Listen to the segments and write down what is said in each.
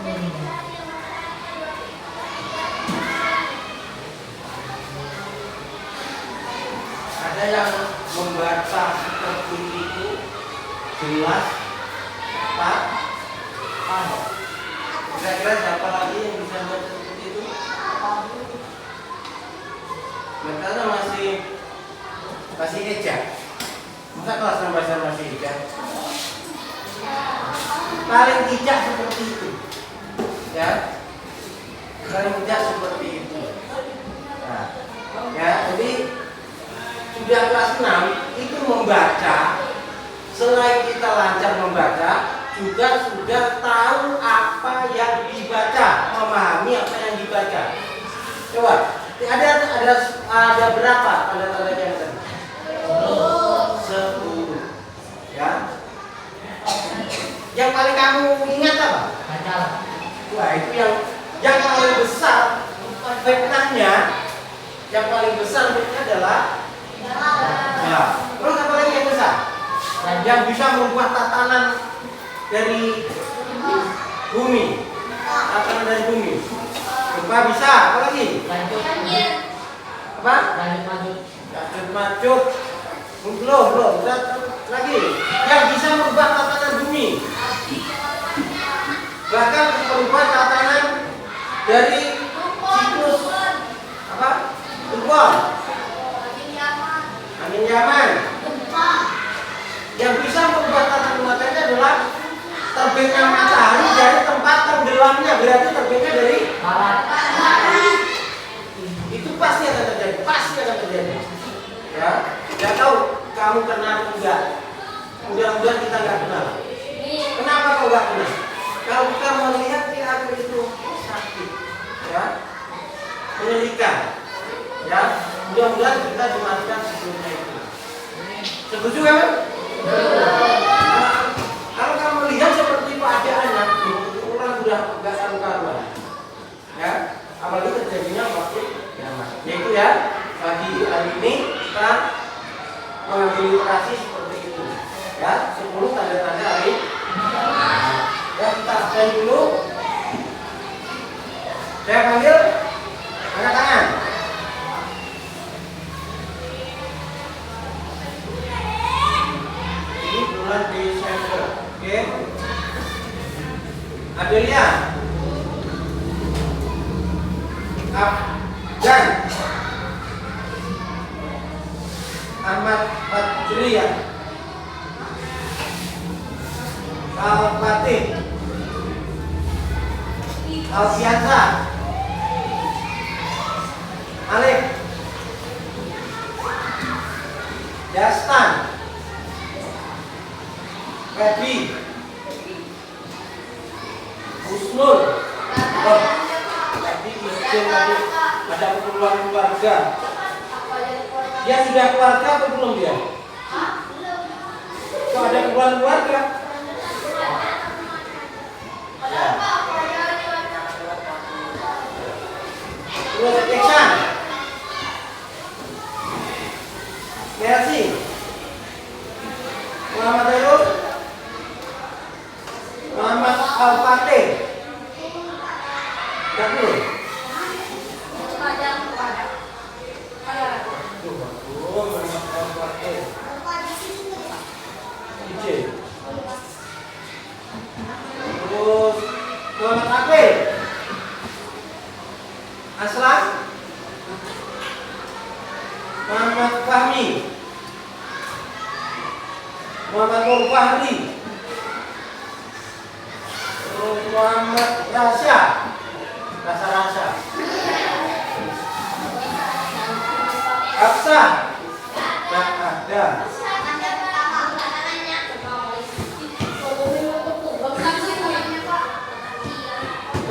Ada yang membaca seperti itu jelas, tepat, kira-kira siapa lagi yang bisa membaca seperti itu? Mereka masih ejak. Masa kelas bahasa masih ejak? Paling tidak seperti itu, ya. Paling tidak seperti itu. Nah, ya, jadi sudah kelas 6 itu membaca, selain kita lancar membaca, juga sudah tahu apa yang dibaca, memahami apa yang dibaca. Coba, ada berapa tanda-tanda yang tadi? 10. Ya. Yang paling kamu ingat apa? Wah, itu yang paling besar fitnahnya, yang paling besar adalah ya. Terus apa lagi yang besar? Yang bisa membuat tatanan dari bumi, tatanan dari bumi. Gempa bisa, apa lagi? Apa? Lanjut macut. Belum. Lagi. Yang bisa merubah tatanan bumi. Bahkan merubah tatanan dari siklus apa? Turbulen. Angin Yaman. Yang bisa merubah tatanan matanya adalah terbitnya matahari dari tempat tenggelamnya, berarti terbitnya dari barat. Itu pasti akan terjadi. Ya, nggak tahu kamu kenal atau enggak. Mudah-mudahan kita nggak kenal. Kenapa kau nggak kenal? Kalau kita melihat teater itu sakit, ya, menyedihkan, ya. Mudah-mudahan kita dimatikan sebelumnya itu. Setuju kan? Kalau kamu lihat seperti keadaannya, orang sudah nggak karu-karuan, ya. Apalagi terjadinya waktu kiamat. Yaitu ya, pagi hari ini kita mengambil literasi seperti itu, ya. 10 tanda-tanda hari. Ya, kita absen dulu. Saya panggil angkat tangan. Ini bulan Desember, oke? Adelia, Abdan, Ahmad Badriya, Al-Fatih, Alfiansa, Alif, Dastan, Febi, Husnul. Tadi izin tadi ada keperluan keluarga. Dia sudah keluarga atau belum dia? Kok ada keperluan keluarga? Terus Iksan, Mersi, Muhammad Hairul, Muhammad Al-Fatih, Dakul. Terus Muhammad Akil, Aslam, Muhammad Fahmi, Muhammad Nur Fahri, Muhammad Rasya, Rasa, Aksa, tak ada.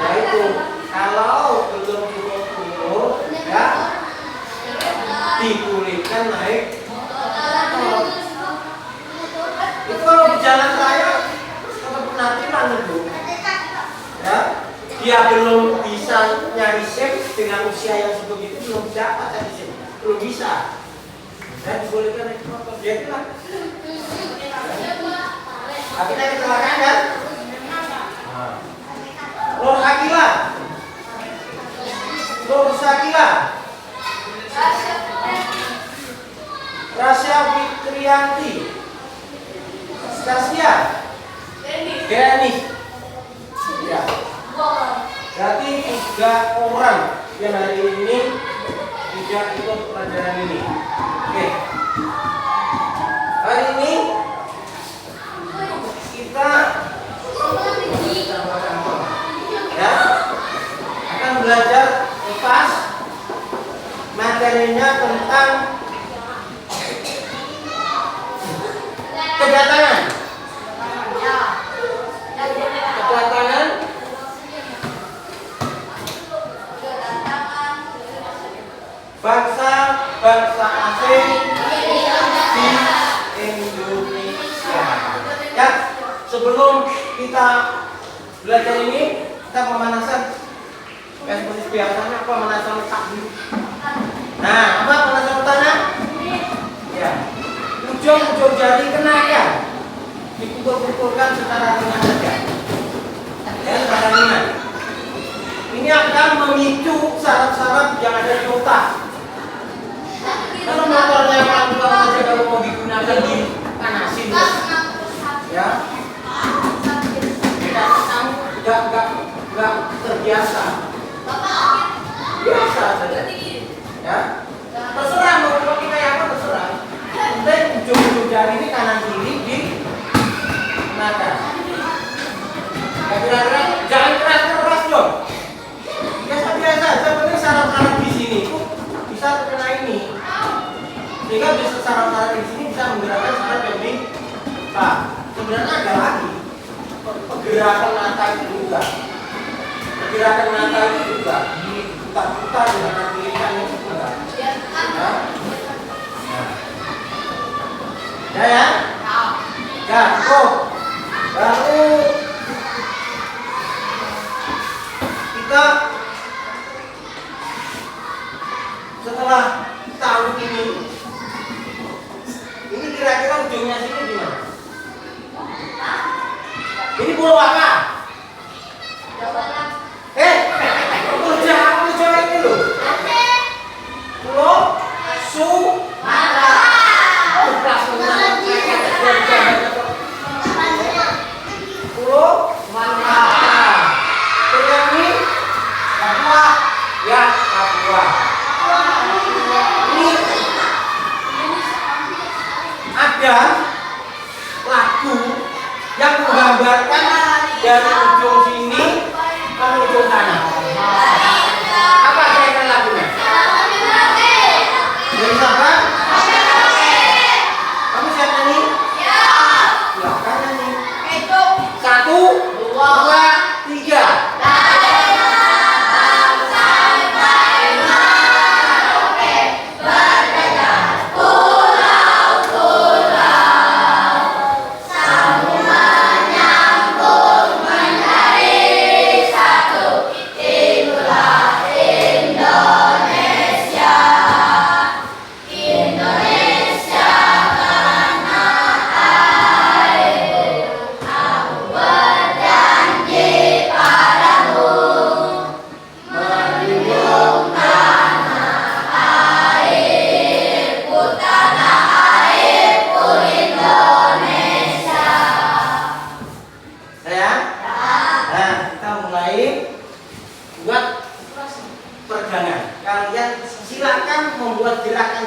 Nah itu, kalau belum cukup umur, ya, dikulitkan naik. Itu kalau di jalan raya, tetap penatiran itu, ya, dia belum bisa nyari SIM dengan usia yang sebegitu, belum dapat nyari SIM, belum bisa. Dan dibolehkan naik motor, dia bilang. Akhirnya kecelakaan kan? Kristianti, Stasia, Denis. Ya. Berarti 3 orang yang hari ini tidak ikut pelajaran ini. Oke. Hari ini kita ya akan belajar IPAS, materinya tentang kedatangan. Kedatangan bangsa asing di Indonesia. Ya, sebelum kita belajar ini, kita pemanasan. Ya, seperti biasanya pemanasan otak dulu. Nah, apa pemanasan otaknya? Ya, ujung jari kenakan dipukul-pukulkan secara ringan saja. Ya, secara ringan. Ini akan memicu saraf-saraf yang ada di otak. Kalau motornya pelan-pelan saja kalau mau digunakan di panasin, ya, nggak terbiasa, biasa saja, ya. Terserah mau kita yang apa terserah. Penting ujung jari ini kanan kiri di nada. Kira-kira jangan keras dong. Biasa aja, penting saraf-saraf di sini tuh bisa terkena ini. Sehingga bisa saraf-saraf di sini bisa menggerakkan saraf yang di sebenarnya ada lagi pergerakan mata itu juga, putar-putar dengan kirikan itu juga. Ya. Baru kita setelah tahu ini kira-kira ujungnya sini gimana? Ini pulau apa? Pulau ini loh. Pulau Sumatera. Oh, Pulau Sumatera. Ini Papua. Ya, Papua. Ini ada lagu yang menggambarkan dari ujung sini ke ujung sana. Apa saya lagunya? Dari siapa? Kamu siap nyanyi? Ya. Silakan nyanyi. 1, 2, 3.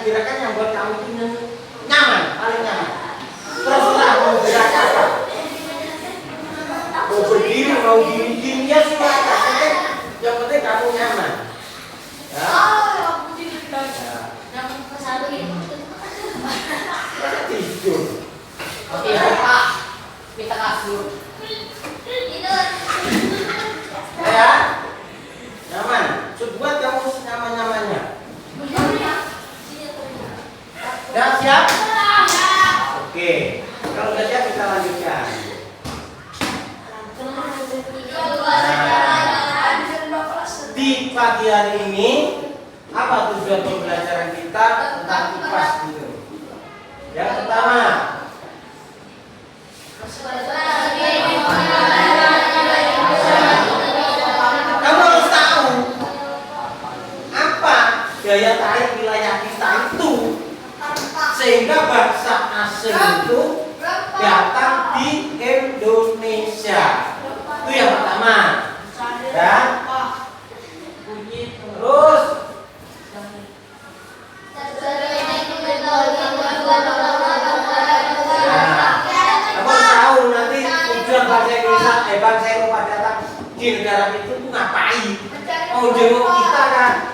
Gerakan yang buat kamu itu nyaman, paling nyaman. Terserah mau gerak apa, mau berdiri, mau gini-gini ya silakan. Yang penting kamu nyaman. Ya. Tidur. Oke, Pak. Kita kasih. Ya. Nyaman. Buat kamu nyaman-nyamannya. Udah siap? Oke. Kalau udah siap kita lanjutkan. Di pagi hari ini apa tujuan pembelajaran kita tentang IPAS itu? Yang pertama, kamu harus tahu apa daya tarik wilayah kita itu sehingga bangsa asing itu datang di Indonesia. Itu yang pertama. Ya. Terus kamu tahu nanti tujuan bangsa Indonesia, bangsa Eropa datang di negara itu ngapain? Mau jenguk kita kan?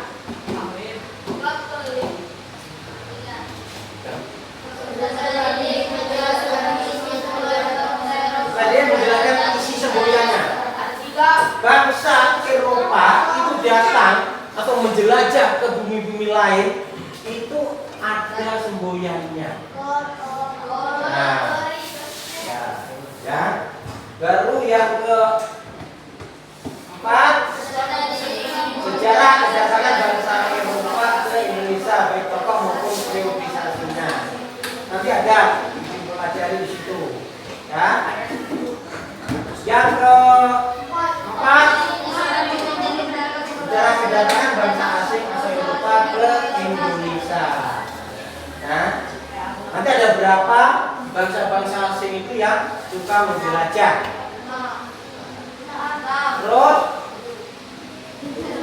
Dia menjelaskan isi semboyannya. Bangsa Eropa itu datang atau menjelajah ke bumi-bumi lain itu ada semboyannya. Nah, ya. Baru yang keempat, sejarah kedatangan bangsa Eropa ke Indonesia baik tokoh maupun periodisasinya. Nanti ada dipelajari di situ. Ya. Yang keempat, sejarah kedatangan bangsa asing asal Eropa ke Indonesia. Nah, nanti ada berapa bangsa-bangsa asing itu yang suka menjelajah. Terus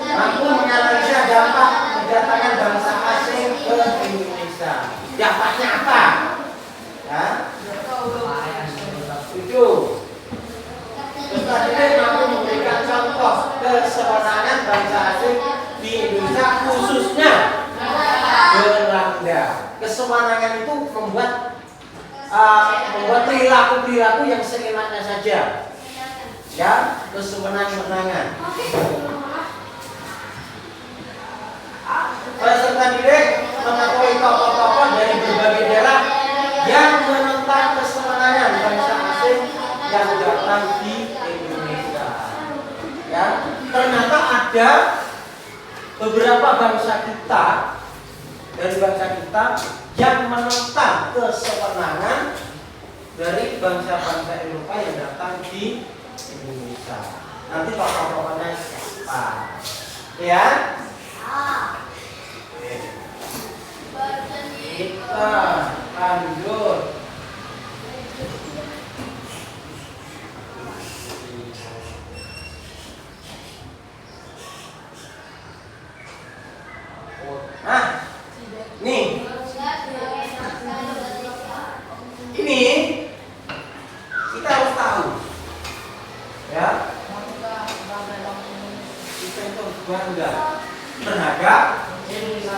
mampu menganalisa dampak kedatangan bangsa asing ke Indonesia. Dampaknya apa? Ya. Tujuh. Selanjutnya mampu memberikan contoh kesewenangan bangsa asing di Indonesia khususnya Belanda. Kesewenangan itu membuat perilaku-perilaku yang seenaknya saja. Ya, kesewenang-wenangan. Peserta didik mengetahui tokoh-tokoh dari berbagai daerah yang menentang kesewenangan bangsa asing yang datang di Indonesia. Ya, ternyata ada beberapa bangsa kita yang menentang kesewenangan dari bangsa-bangsa Eropa yang datang di Indonesia. Nanti tokoh-tokohnya siapa? Ya. Kita lanjut. Nah, nih. Ini kita harus tahu. Ya. Kita itu bangga terhadap Indonesia.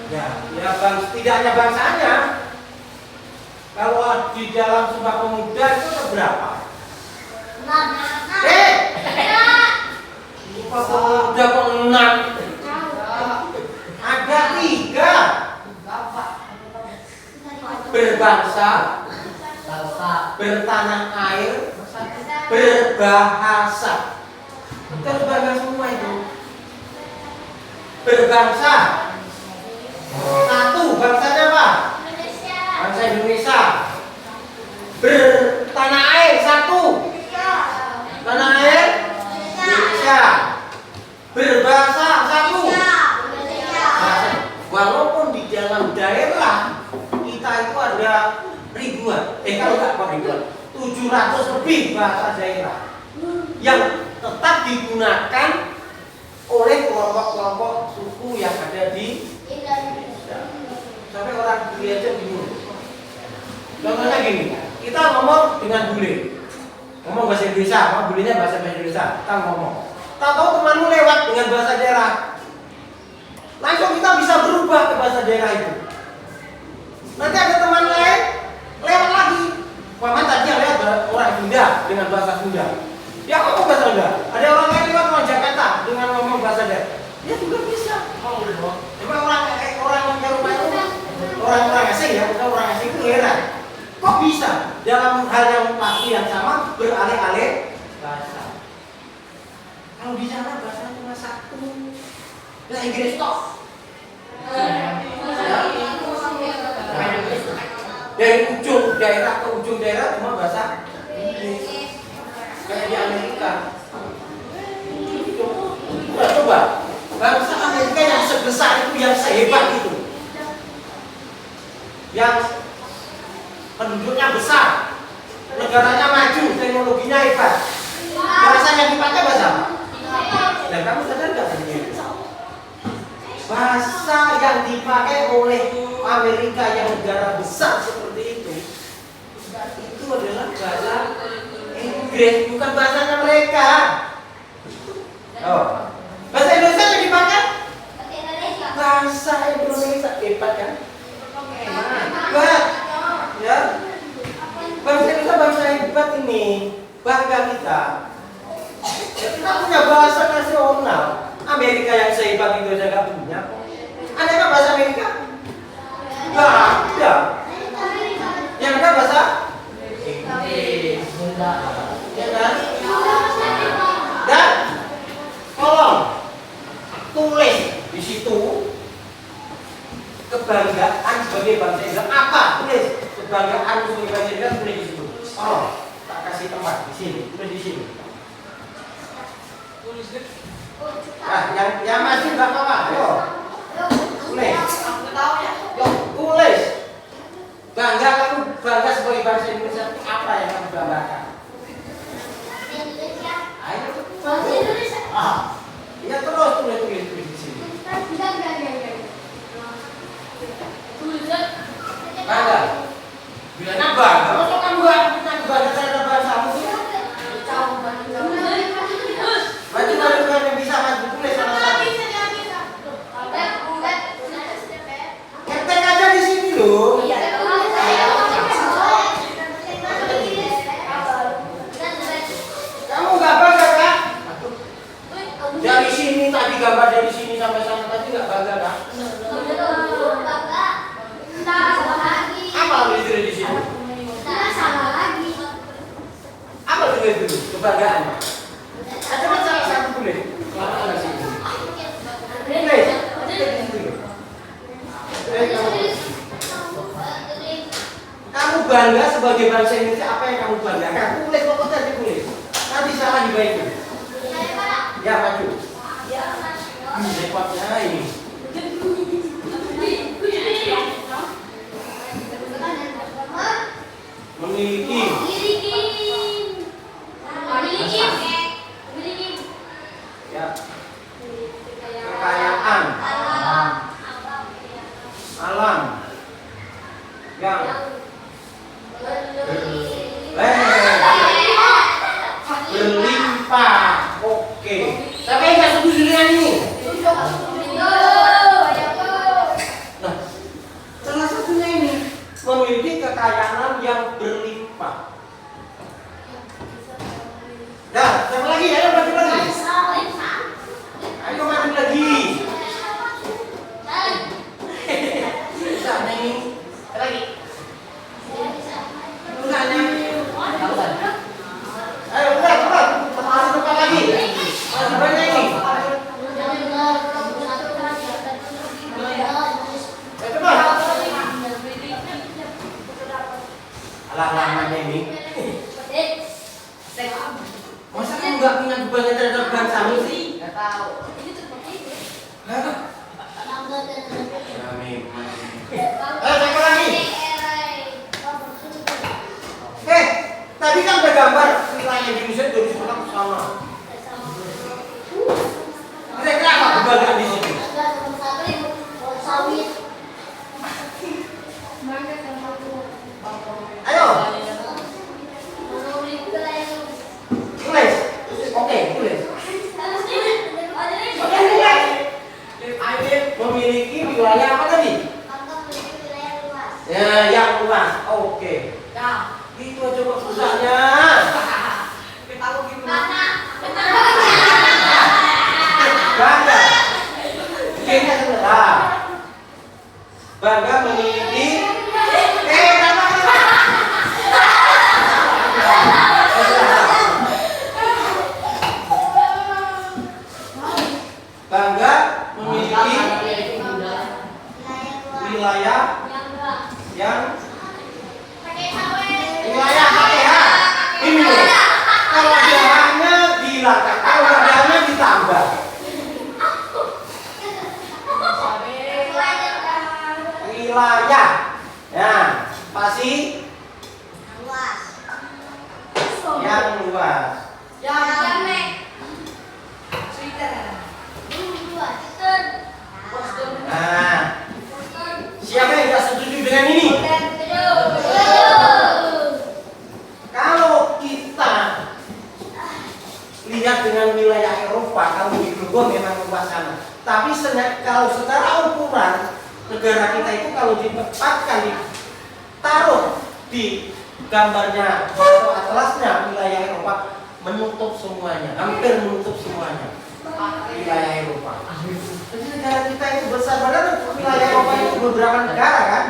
Ya bang, tidak hanya bangsanya. Kalau di dalam Sumpah Pemuda itu ada berapa? Sumpah Pemuda kok 6? Ada 3. Berbangsa, bertanah air, berbahasa. Kita harus bangga semua itu. Berbangsa. 1, bangsanya apa? Indonesia. Bangsa Indonesia. Bertanah air 1. Tanah air Indonesia. Berbahasa 1. Bahasa. Walaupun di dalam daerah kita itu ada ribuan, kalau nggak ribuan, 700 lebih bahasa daerah yang tetap digunakan oleh kelompok-kelompok suku yang ada di Indonesia. Sampai orang bule aja bingung. Contohnya gini, kita ngomong dengan bule, ngomong bahasa Indonesia, bulenya bahasa Indonesia, kita ngomong. Tahu temanmu lewat dengan bahasa daerah, langsung kita bisa berubah ke bahasa daerah itu. Nanti ada teman lain lewat lagi. Paman tadi yang lewat orang Sunda dengan bahasa Sunda. Dia ngomong bahasa Sunda. Ada orang lain lewat orang Jakarta dengan ngomong bahasa daerah. Dia juga bisa. Cuma orang Eropa itu orang asing ya, bukan orang asing itu heran. Kok bisa dalam hal yang pasti yang sama beralih-alih bahasa? Kalau di sana bahasa cuma 1. Nah, Inggris toh. Dari ujung daerah ke ujung daerah cuma bahasa Inggris. Kayak di Amerika. Coba bangsa Amerika yang sebesar itu, yang sehebat itu, yang penduduknya besar, negaranya maju, teknologinya hebat. Bahasa yang dipakai bahasa apa? Dan kamu sadar nggak tadi? Bahasa yang dipakai oleh Amerika yang negara besar seperti itu adalah bahasa Inggris, bukan bahasanya mereka. Oh, bahasa Indonesia yang dipakai? Bahasa Indonesia hebat kan? Hebat, ya. Bahasa Indonesia bangsa hebat ini, bangga kita. Ya, kita punya bahasa nasional. Amerika yang sehebat Indonesia nggak punya. Ada nggak bahasa Amerika? Nggak ada. Yang ada bahasa Inggris. Ya kan? Dan tolong tulis di situ kebanggaan sebagai bangsa Indonesia apa? Tulis kebanggaan sebagai bangsa Indonesia, tulis di situ. Oh, tak kasih tempat di sini, tulis di sini. Nah, yang masih nggak apa-apa, yo, tulis. Yo, tulis. Bangga kamu bangga sebagai bangsa Indonesia apa yang kamu banggakan? Ayo, ya terus tulis di sini. Bangga. Bilangnya bangga. Kalau kamu nggak bangga terhadap bangsamu sih? Maju yang bisa maju tulis sama saya. Ketek aja di sini loh. Kamu nggak bangga kan? Dari sini tadi gambar dari sini sampai sana tadi nggak bangga kan? Apa tulis di sini? Apa tulis dulu? Kebanggaan. Ada masalah satu tulis. Kamu bangga sebagai bangsa Indonesia, apa yang kamu banggakan? Tulis, pokoknya ditulis. Nanti salah dibaikin. Ya, maju. Repotnya ini. Memiliki. Ya. Kekayaan alam yang berlimpah. Oke. Siapa yang nggak setuju dengan ini? Nah, salah satunya ini memiliki kekayaan yang berlimpah. Dah, siapa lagi? Ayo maju lagi. Ayo maju lagi. Bisa nih. Lagi. Ayo cepat. Masih depan lagi. Masih banyak ini. Cepat. Alah lamanya ini. Masa kamu nggak punya kebanggaan terhadap bangsamu sih? Nggak tahu. Siapa lagi? Tadi kan udah gambar wilayah Indonesia dari sana ke sana. Kira-kira apa kebanggaan di sini? Ayo. Tulis. Oke, tulis. Oke, tulis. Memiliki wilayah apa tadi? Ya, yang luas. Oke. Itu aja kok susahnya. Bangga. Kayaknya sebentar. Bangga memiliki. Bangga memiliki wilayah yang wilayah KPH. Ini loh. Kalau dia dihilangkan, kalau dia ditambah. Wilayah. Ya, wilayah Eropa, kalau di Global memang luas sana. Tapi kalau secara ukuran negara kita itu kalau ditempatkan ditaruh di gambarnya atau atlasnya wilayah Eropa menutup semuanya, hampir menutup semuanya wilayah Eropa. Jadi negara kita itu besar, padahal wilayah Eropa itu beberapa negara kan.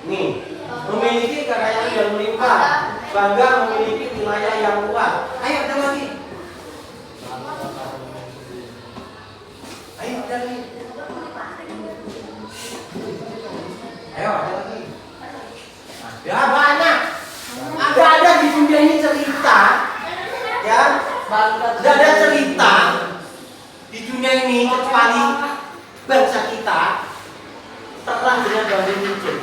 Nih, memiliki kekayaan yang melimpah, bangga memiliki wilayah yang luas. Ayo ada lagi. Ayo ada lagi. Ayo ada lagi. Ya banyak. Ada di dunia ini cerita, ya. Tidak ada cerita di dunia ini kecuali bangsa kita terang dengan Bandung muncul.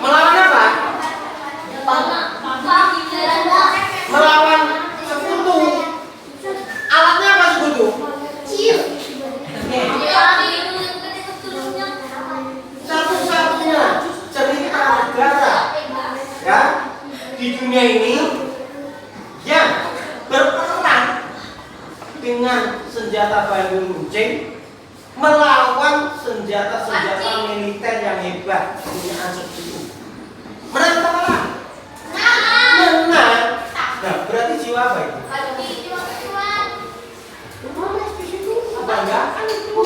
Melawan apa? Melawan sekutu. Alatnya apa sekutu? Satu-satunya cerita negara, ya, di dunia ini yang berperang dengan senjata Bandung Runcing melawan senjata-senjata militer yang hebat punya ansur itu. Menang atau kalah? Menang. Nah, berarti jiwa apa itu? Kebanggaan itu.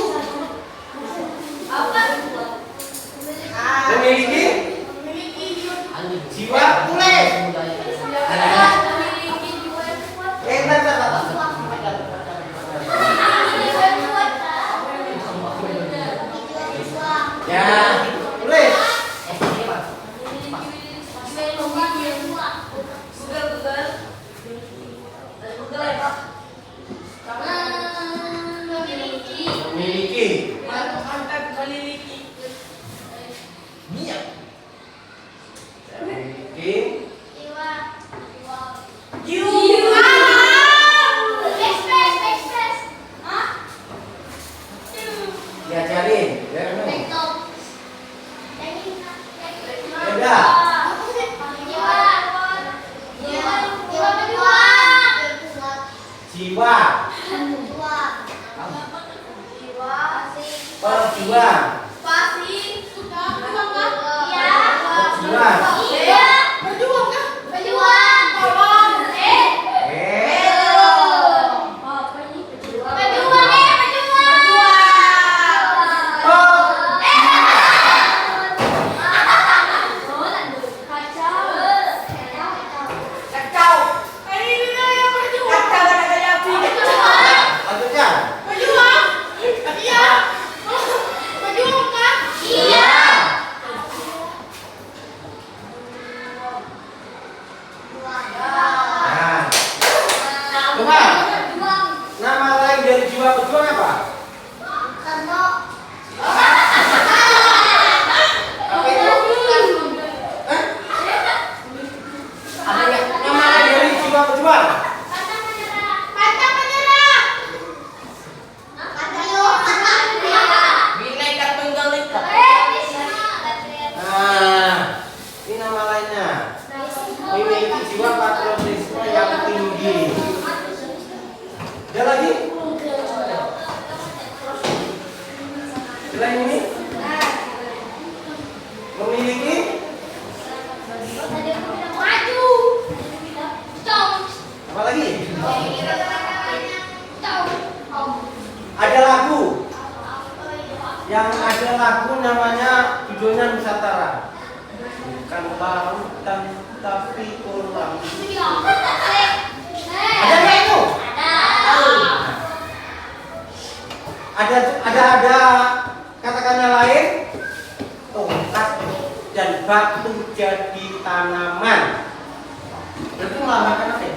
Memiliki jiwa tulis. Ya, tulis. Memiliki. Diajarin, ya kan? Beda. Jiwa. Perjuang. Ada katakannya lain, tongkat dan batu jadi tanaman. Berarti melambangkan apa ya?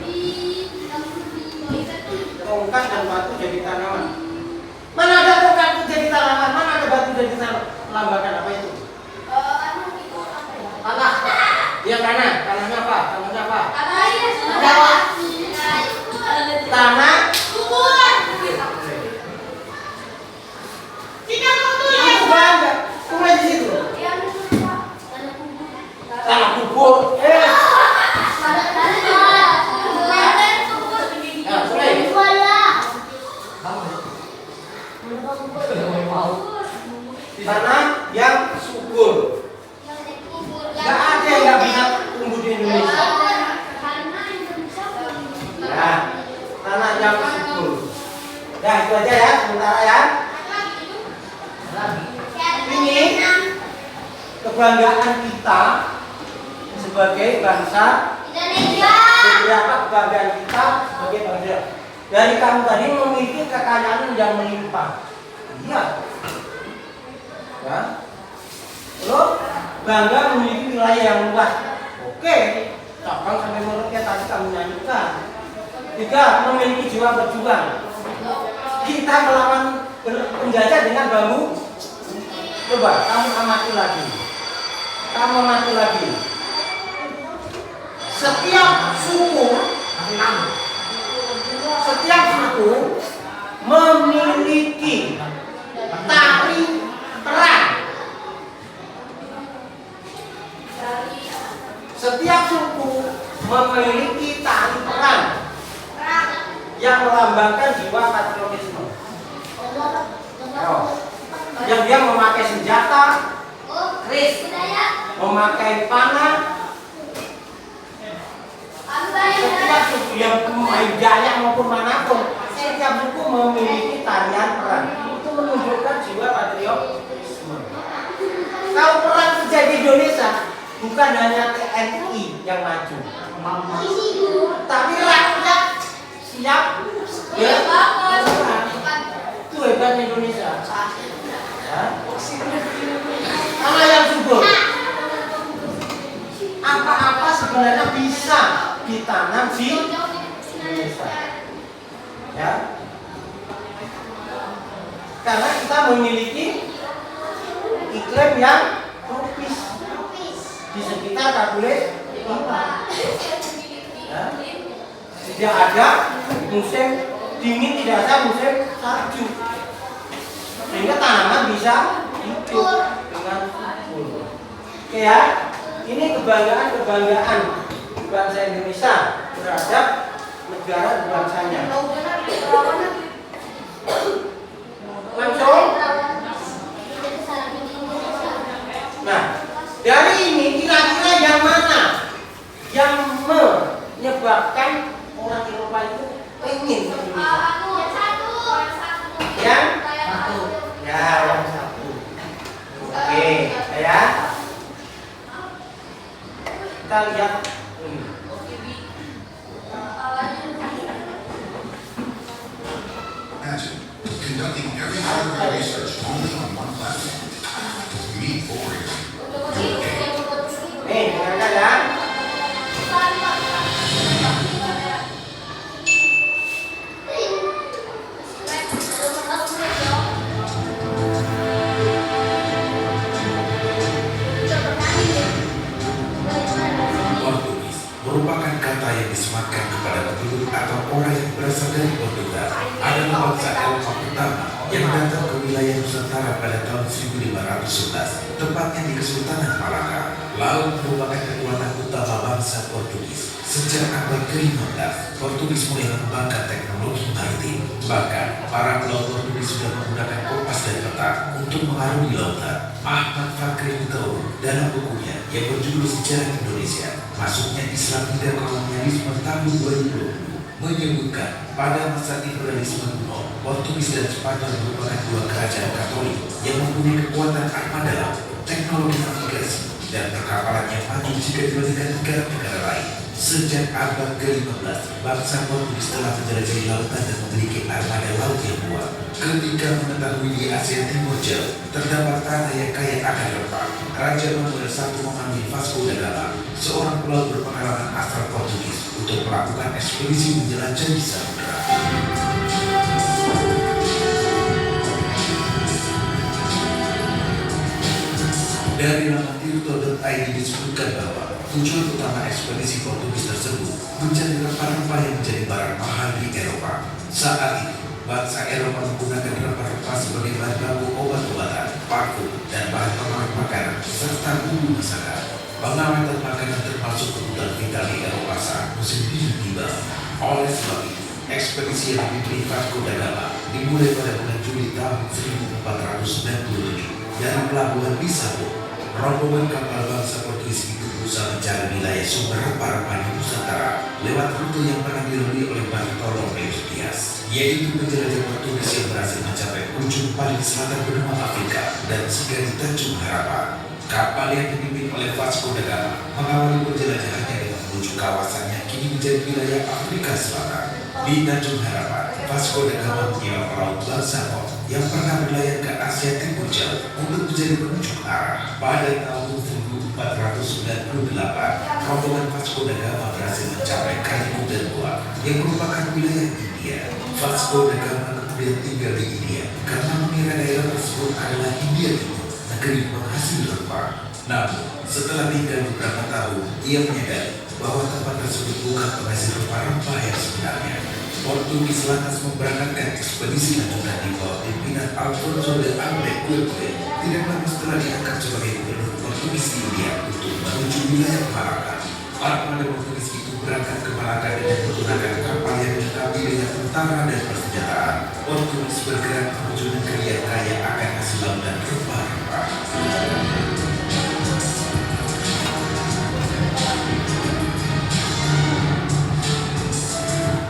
Tongkat dan batu jadi tanaman. Mana ada tongkat itu jadi tanaman? Mana ada batu jadi tanaman? Melambangkan apa itu? Tanah. Ya tanah. Tanahnya apa? Tanahnya apa? Tanah. Tanah kubur. Ya itu aja ya sementara ya. Ini kebanggaan kita sebagai bangsa Indonesia. Beberapa kebanggaan kita sebagai bangsa. Dari kamu tadi memiliki kekayaan yang melimpah. Iya. Ya. Lo bangga memiliki wilayah yang luas. Oke. Cabang sampai mulutnya tadi kamu nyanyikan. Tiga, memiliki jiwa berjuang. Kita melawan penjajah dengan bambu. Coba kamu amati lagi. Kamu amati lagi. Setiap suku memiliki tari perang. Setiap suku memiliki tari perang yang melambangkan jiwa patriotisme. Yang dia memakai senjata, keris, memakai panah. Setiap suku yang main Dayak maupun manapun, setiap suku memiliki tarian perang. Itu menunjukkan jiwa patriotisme. Kalau perang terjadi di Indonesia, bukan hanya TNI yang maju, tapi rakyat siap ya. Itu hebatnya Indonesia. Karena yang subur, apa-apa sebenarnya bisa ditanam di Indonesia. Ya. Karena kita memiliki iklim yang tropis di sekitar Katulistiwa. Ya. Tidak ada musim dingin, tidak ada musim salju, sehingga tanaman bisa hidup dengan subur. Oke ya, ini kebanggaan bangsa Indonesia terhadap negara bangsanya. Langsung. Nah, dari ini kira-kira yang mana yang menyebabkan orang Eropa itu ingin ke Indonesia? Yang satu. Ya, yang satu. Oke, ya. Kita lihat ini. Imagine conducting every part of your research only on one platform. Meet Oreo. Nih, dengarkan ya. Merupakan kata yang disematkan kepada penduduk atau orang yang berasal dari Portugal. Adalah bangsa Eropa pertama yang datang ke wilayah Nusantara pada tahun 1511, tepatnya di Kesultanan Malaka. Laut merupakan kekuatan utama bangsa Portugis. Sejak abad ke-15, Portugis mulai mengembangkan teknologi maritim. Bahkan, para pelaut Portugis sudah menggunakan kompas dan peta untuk mengarungi lautan. Ahmad Fakri Hutaur dalam bukunya yang berjudul Sejarah Indonesia, Masuknya Islam dan Kolonialisme tahun 2020, menyebutkan pada masa imperialisme kuno, Portugis dan Spanyol merupakan dua kerajaan Katolik yang mempunyai kekuatan armada laut, teknologi navigasi, dan perkapalan yang maju jika dibandingkan negara-negara lain. Sejak abad ke-15, bangsa Portugis telah menjelajahi lautan dan memiliki armada laut yang kuat. Ketika mengetahui di Asia Timur Jauh terdapat tanah yang kaya akan rempah, Raja Manuel I memanggil Vasco da Gama, seorang pelaut berpengalaman asal Portugis, untuk melakukan ekspedisi menjelajahi samudera. Dari laman tirto.id disebutkan bahwa tujuan utama ekspedisi Portugis tersebut mencari rempah-rempah yang menjadi barang mahal di Eropa. Saat itu, bangsa Eropa menggunakan rempah-rempah sebagai bahan baku obat-obatan, parfum, dan bahan pengawet makanan, serta bumbu masakan. Pengawet makanan termasuk kebutuhan vital di Eropa saat musim dingin tiba. Oleh sebab itu, ekspedisi yang dipilih Vasco da Gama dimulai pada bulan Juli tahun 1497 dari pelabuhan Lisabon. Rombongan kapal bangsa Portugis itu berusaha mencari wilayah sumber rempah-rempah di Nusantara. lewat rute yang pernah dilalui oleh Bartolomeu Dias, yaitu penjelajah Portugis yang berhasil mencapai ujung paling selatan benua Afrika dan singgah di Tanjung Harapan. Kapal yang dipimpin oleh Vasco da Gama mengawali penjelajahannya dengan menuju kawasan yang kini menjadi wilayah Afrika Selatan. Di Tanjung Harapan, Vasco da Gama menyewa pelaut Balsamo yang pernah berlayar ke Asia Timur Jauh untuk menjadi penunjuk arah. Pada tahun 1498, rombongan Vasco da Gama berhasil mencapai Karimun dan Goa yang merupakan wilayah India. Vasco da Gama kemudian tinggal di India karena mengira daerah tersebut adalah India Timur, negeri penghasil rempah. Namun, setelah tinggal beberapa tahun, ia menyadari bahwa tempat tersebut bukan penghasil rempah-rempah yang sebenarnya. Portugis lantas memberangkatkan ekspedisi lanjutan di bawah pimpinan Alfonso de Albuquerque tidak lama setelah diangkat sebagai gubernur Portugis di India untuk menuju wilayah Malaka. Armada Portugis itu berangkat ke Malaka dengan menggunakan kapal yang dilengkapi dengan tentara dan persenjataan. Portugis bergerak menuju negeri yang kaya akan hasil laut dan rempah-rempah.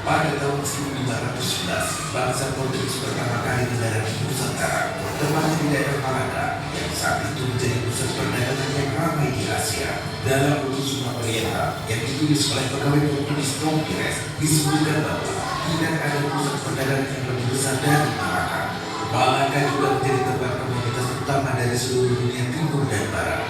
Pada tahun 1511, bangsa Portugis pertama kali mendarat di Nusantara, tepatnya di daerah Malaka, yang saat itu menjadi pusat perdagangan yang ramai di Asia. Dalam buku Suma Oriental yang ditulis oleh pegawai Portugis Dom Pires, disebutkan bahwa tidak ada pusat perdagangan yang lebih besar dari Malaka. Malaka juga menjadi tempat komunitas utama dari seluruh dunia timur dan barat.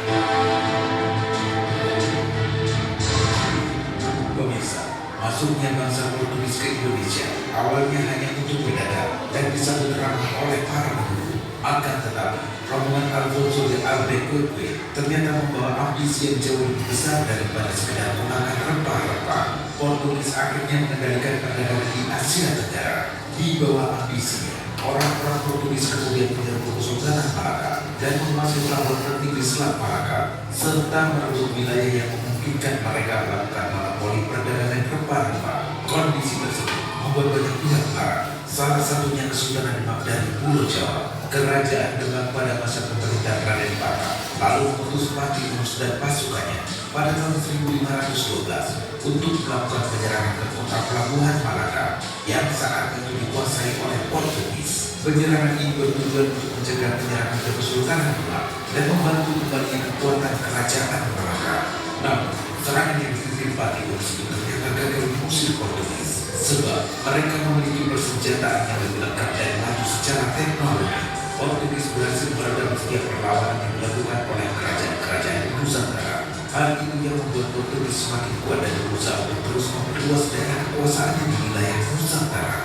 Pemirsa, masuknya bangsa Portugis ke Indonesia awalnya hanya untuk berdagang dan disambut ramah oleh para penduduk. Akan tetapi, rombongan Alfonso de Albuquerque ternyata membawa ambisi yang jauh lebih besar daripada sekedar memakan rempah-rempah. Portugis akhirnya mengendalikan perdagangan di Asia Tenggara. Di bawah ambisinya, orang-orang Portugis kemudian menyerbu Kesultanan Malaka dan menguasai pelabuhan tertinggi Selat Malaka, serta merebut wilayah yang memungkinkan mereka melakukan monopoli perdagangan rempah-rempah. Kondisi tersebut membuat banyak pihak marah. Salah satunya Kesultanan Demak dari Pulau Jawa. Kerajaan Demak pada masa pemerintahan Raden Patah lalu mengutus Patih Yunus dan pasukannya pada tahun 1512 untuk melakukan penyerangan ke kota pelabuhan Malaka yang saat itu dikuasai oleh Portugis. Penyerangan ini bertujuan untuk mencegah penyerangan ke Kesultanan Demak dan membantu kembali kekuatan kerajaan Malaka. Namun, serangan yang dipimpin Patih Yunus itu ternyata gagal mengusir Portugis, sebab mereka memiliki persenjataan yang lebih lengkap dan maju secara teknologi. Portugis berhasil meredam setiap perlawanan yang dilakukan oleh kerajaan-kerajaan Nusantara. Hal itu yang membuat Portugis semakin kuat dan berusaha untuk terus memperluas daerah kekuasaannya di wilayah Nusantara.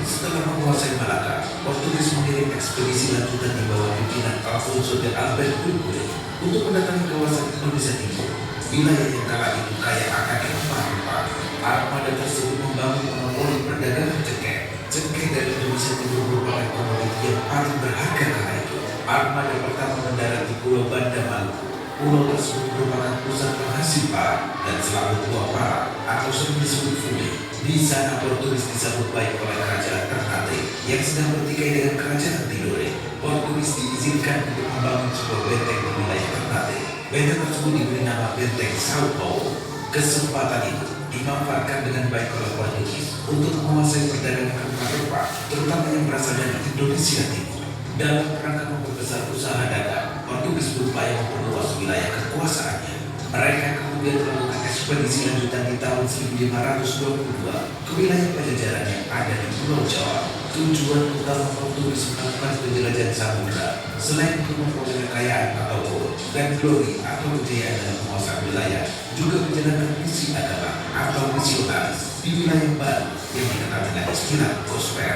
Setelah menguasai Malaka, Portugis mengirim ekspedisi lanjutan di bawah pimpinan Alfonso de Albuquerque untuk mendatangi kawasan Indonesia Timur, wilayah yang kala itu kaya akan rempah-rempah. Armada tersebut membangun monopoli perdagangan cengkeh. Cengkeh dari Indonesia Timur merupakan komoditi yang paling berharga kala itu. Armada pertama mendarat di Pulau Banda Maluku. Pulau tersebut merupakan pusat penghasil parang dan selaput buah parang atau sering disebut fude. Di sana Portugis disambut baik oleh kerajaan Ternate yang sedang bertikai dengan kerajaan Tidore. Portugis diizinkan untuk membangun sebuah benteng di wilayah Ternate. Benteng tersebut diberi nama Benteng Sao Paulo. Kesempatan itu dimanfaatkan dengan baik oleh Portugis untuk menguasai perdagangan rempah-rempah, terutama yang berasal dari Indonesia Timur. Dalam rangka memperbesar usaha dagang, Portugis berupaya memperluas wilayah kekuasaannya. Mereka kemudian melakukan ekspedisi lanjutan di tahun 1522 ke wilayah Pajajaran yang ada di Pulau Jawa. Tujuan utama Portugis melakukan penjelajahan samudra selain untuk memperoleh kekayaan atau gold dan glory atau kejayaan dalam menguasai wilayah, juga menjalankan misi agama atau misionaris di wilayah baru yang dikenal dengan istilah gospel.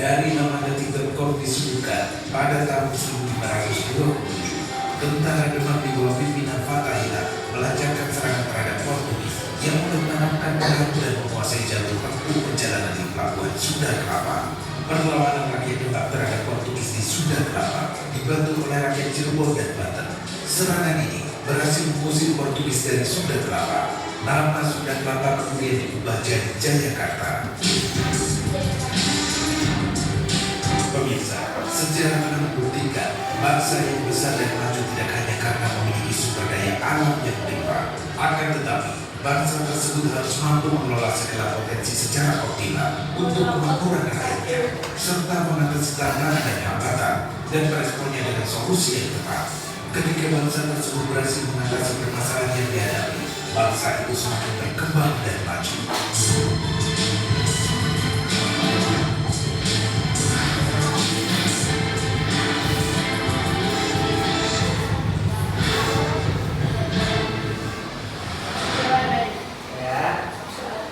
Dari nama.com disebutkan pada tahun 1527, tentara Demak di bawah pimpinan Fatahillah melancarkan serangan terhadap Portugis yang mulai menanamkan batu dan menguasai jalur tempuh perjalanan di pelabuhan Sunda Kelapa. Perlawanan rakyat Demak terhadap Portugis di Sunda Kelapa dibantu oleh rakyat Cirebon dan Banten. Serangan ini berhasil mengusir Portugis dari Sunda Kelapa. Nama Sunda Kelapa kemudian diubah jadi Jayakarta. Pemirsa, sejarah telah membuktikan bangsa yang besar dan maju tidak hanya karena memiliki sumber daya alam yang limpah. Akan tetapi, bangsa tersebut harus mampu mengelola segala potensi secara optimal untuk kemakmuran rakyatnya, serta mengatasi tantangan dan hambatan dan meresponnya dengan solusi yang tepat. Ketika bangsa tersebut berhasil mengatasi permasalahan yang dihadapi, bangsa itu semakin berkembang dan maju.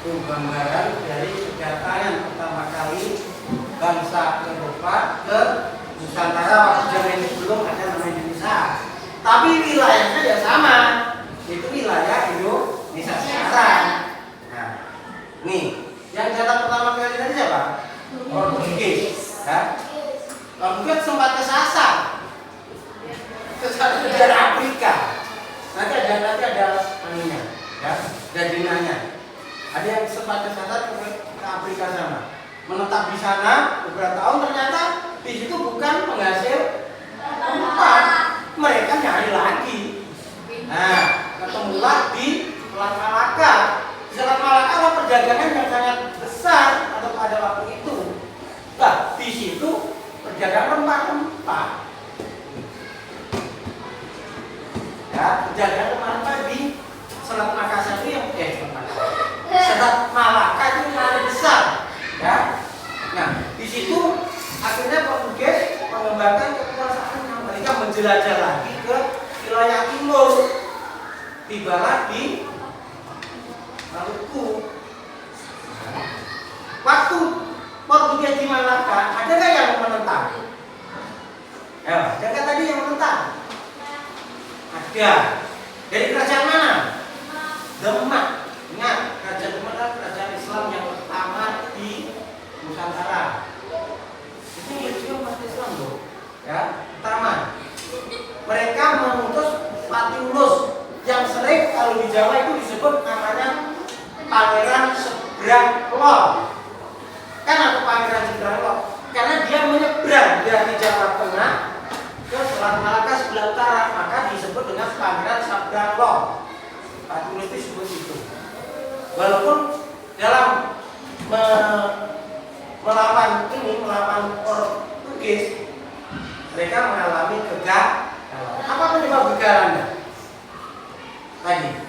Itu gambaran dari kedatangan pertama kali bangsa Eropa ke Nusantara waktu zaman ini belum ada nama Indonesia. Tapi wilayahnya ya sama, itu wilayah Indonesia sekarang. Nah, nih yang datang pertama kali tadi siapa? Portugis, ya. Portugis sempat kesasar ke Afrika. Nanti ada aninya, ya, jadinanya. Ada yang sempat kesasar ke Afrika sana, menetap di sana beberapa tahun, ternyata di situ bukan penghasil tempat, mereka nyari lagi. Nah, ketemulah di Selat Malaka. Di Selat Malaka ada perdagangan yang sangat besar atau pada waktu itu. Nah, di situ perdagangan rempah-rempah. Ya, perdagangan rempah-rempah di Selat Makassar itu yang Selat Malaka itu paling besar, ya. Nah, di situ akhirnya Portugis mengembangkan kekuasaan yang mereka menjelajah lagi ke wilayah timur, tibalah di Maluku. Waktu Portugis di Malaka, ada nggak yang menentang? Ya, ada nggak tadi yang menentang? Ada. Dari kerajaan mana? Demak. Ingat, kerajaan Demak adalah kerajaan Islam yang pertama di Nusantara. Itu juga umat Islam loh, ya. Pertama, mereka mengutus Patiulus yang sering kalau di Jawa itu disebut namanya Pangeran Seberang Lor. Kenapa Pangeran Seberang Lor? Karena dia menyeberang dari Jawa Tengah ke Selat Malaka sebelah utara, maka disebut dengan Pangeran Seberang Lor. Patiulus disebut itu. Walaupun dalam melawan Portugis, mereka mengalami kegagalan. Apa penyebab kegagalannya? Tadi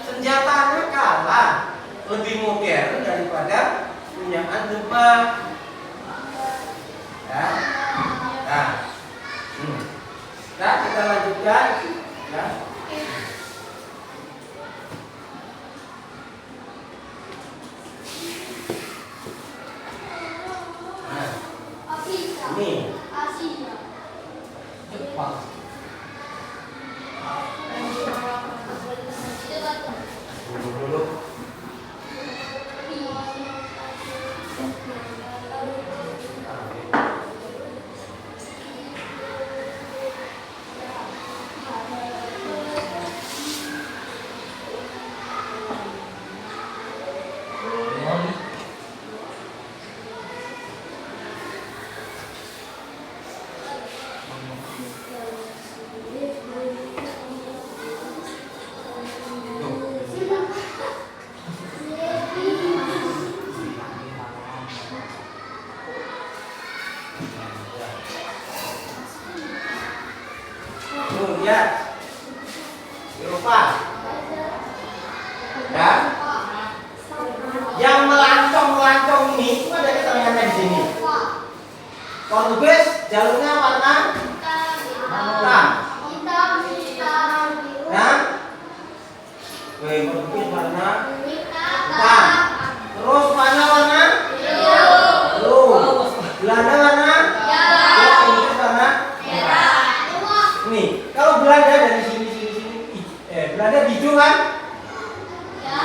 senjatanya kalah, lebih modern daripada punyaan Demak. Ya. Nah, kita lanjutkan. Ya. Ini Jepang. Dulu. Kemudian Eropa, ya, yang melancong ini itu ada keterangannya di sini. Portugis jalurnya warna hitam. Ya, Portugis warna hitam. Terus warna biru. Belanda warna Inggris warna merah. Nih, kalau Belanda dari sini, Belanda hijau kan? Ya.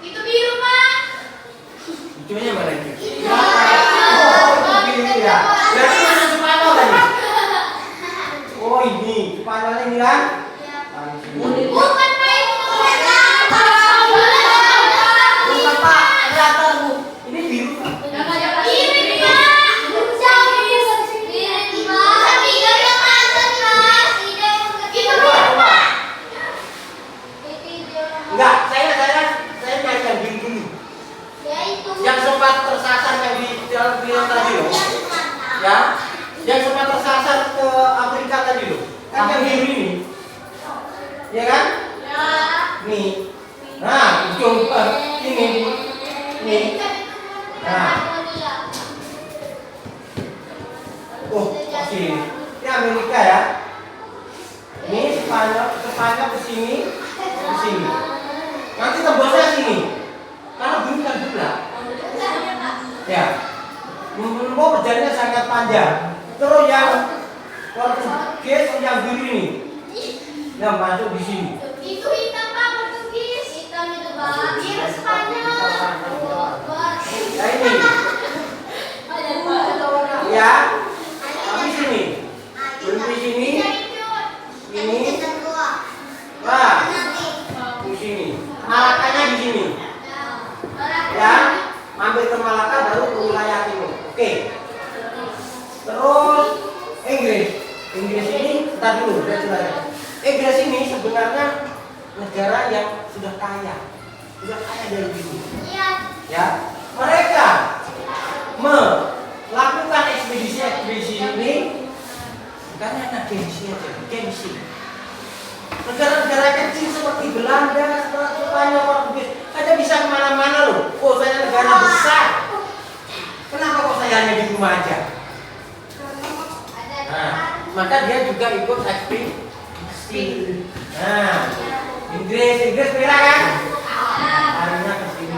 Itu biru, Pak. Hijaunya mana itu? Oh, itu biru ya. Berarti mana Spanyol tadi? Oh, ini Spanyolnya ini kan? Bukan, Pak, itu. Bukan, Pak. Kelihatan, Bu. Ini biru. Ini, Pak. sempat tersasar yang di film tadi loh, ya, yang sempat tersasar ke Afrika tadi loh, kan yang biru ini, ya kan? Nih, nah, ujung ini, nah, oh, sini, ini Amerika ya, ini Spanyol ke sini, nanti tembusnya sini, karena bumi kan bulat, ya, mau perjalanannya sangat panjang, terus yang Portugis yang biru ini, yang masuk di sini. Itu hitam Pak, Portugis. Hitam itu Pak. Biru Spanyol. Ya ini. Ya. Tapi sini. Berhenti sini. Ini. Wah. Di sini. Malakanya di sini. Ya. Mampir ke Malaka baru ke wilayah timur. Oke. Terus Inggris. Inggris ini entar dulu, saya jelaskan. Inggris ini sebenarnya negara yang sudah kaya dari dulu. Ya, mereka melakukan ekspedisi ini karena ada gengsi aja, gengsi. Negara-negara kecil seperti Belanda, Spanyol, Portugis, ada bisa kemana-mana loh. Oh, saya negara besar. Kenapa kok saya hanya di rumah aja? Nah, maka dia juga ikut ekspedisi. Nah, Inggris merah kan? Harinya ke sini.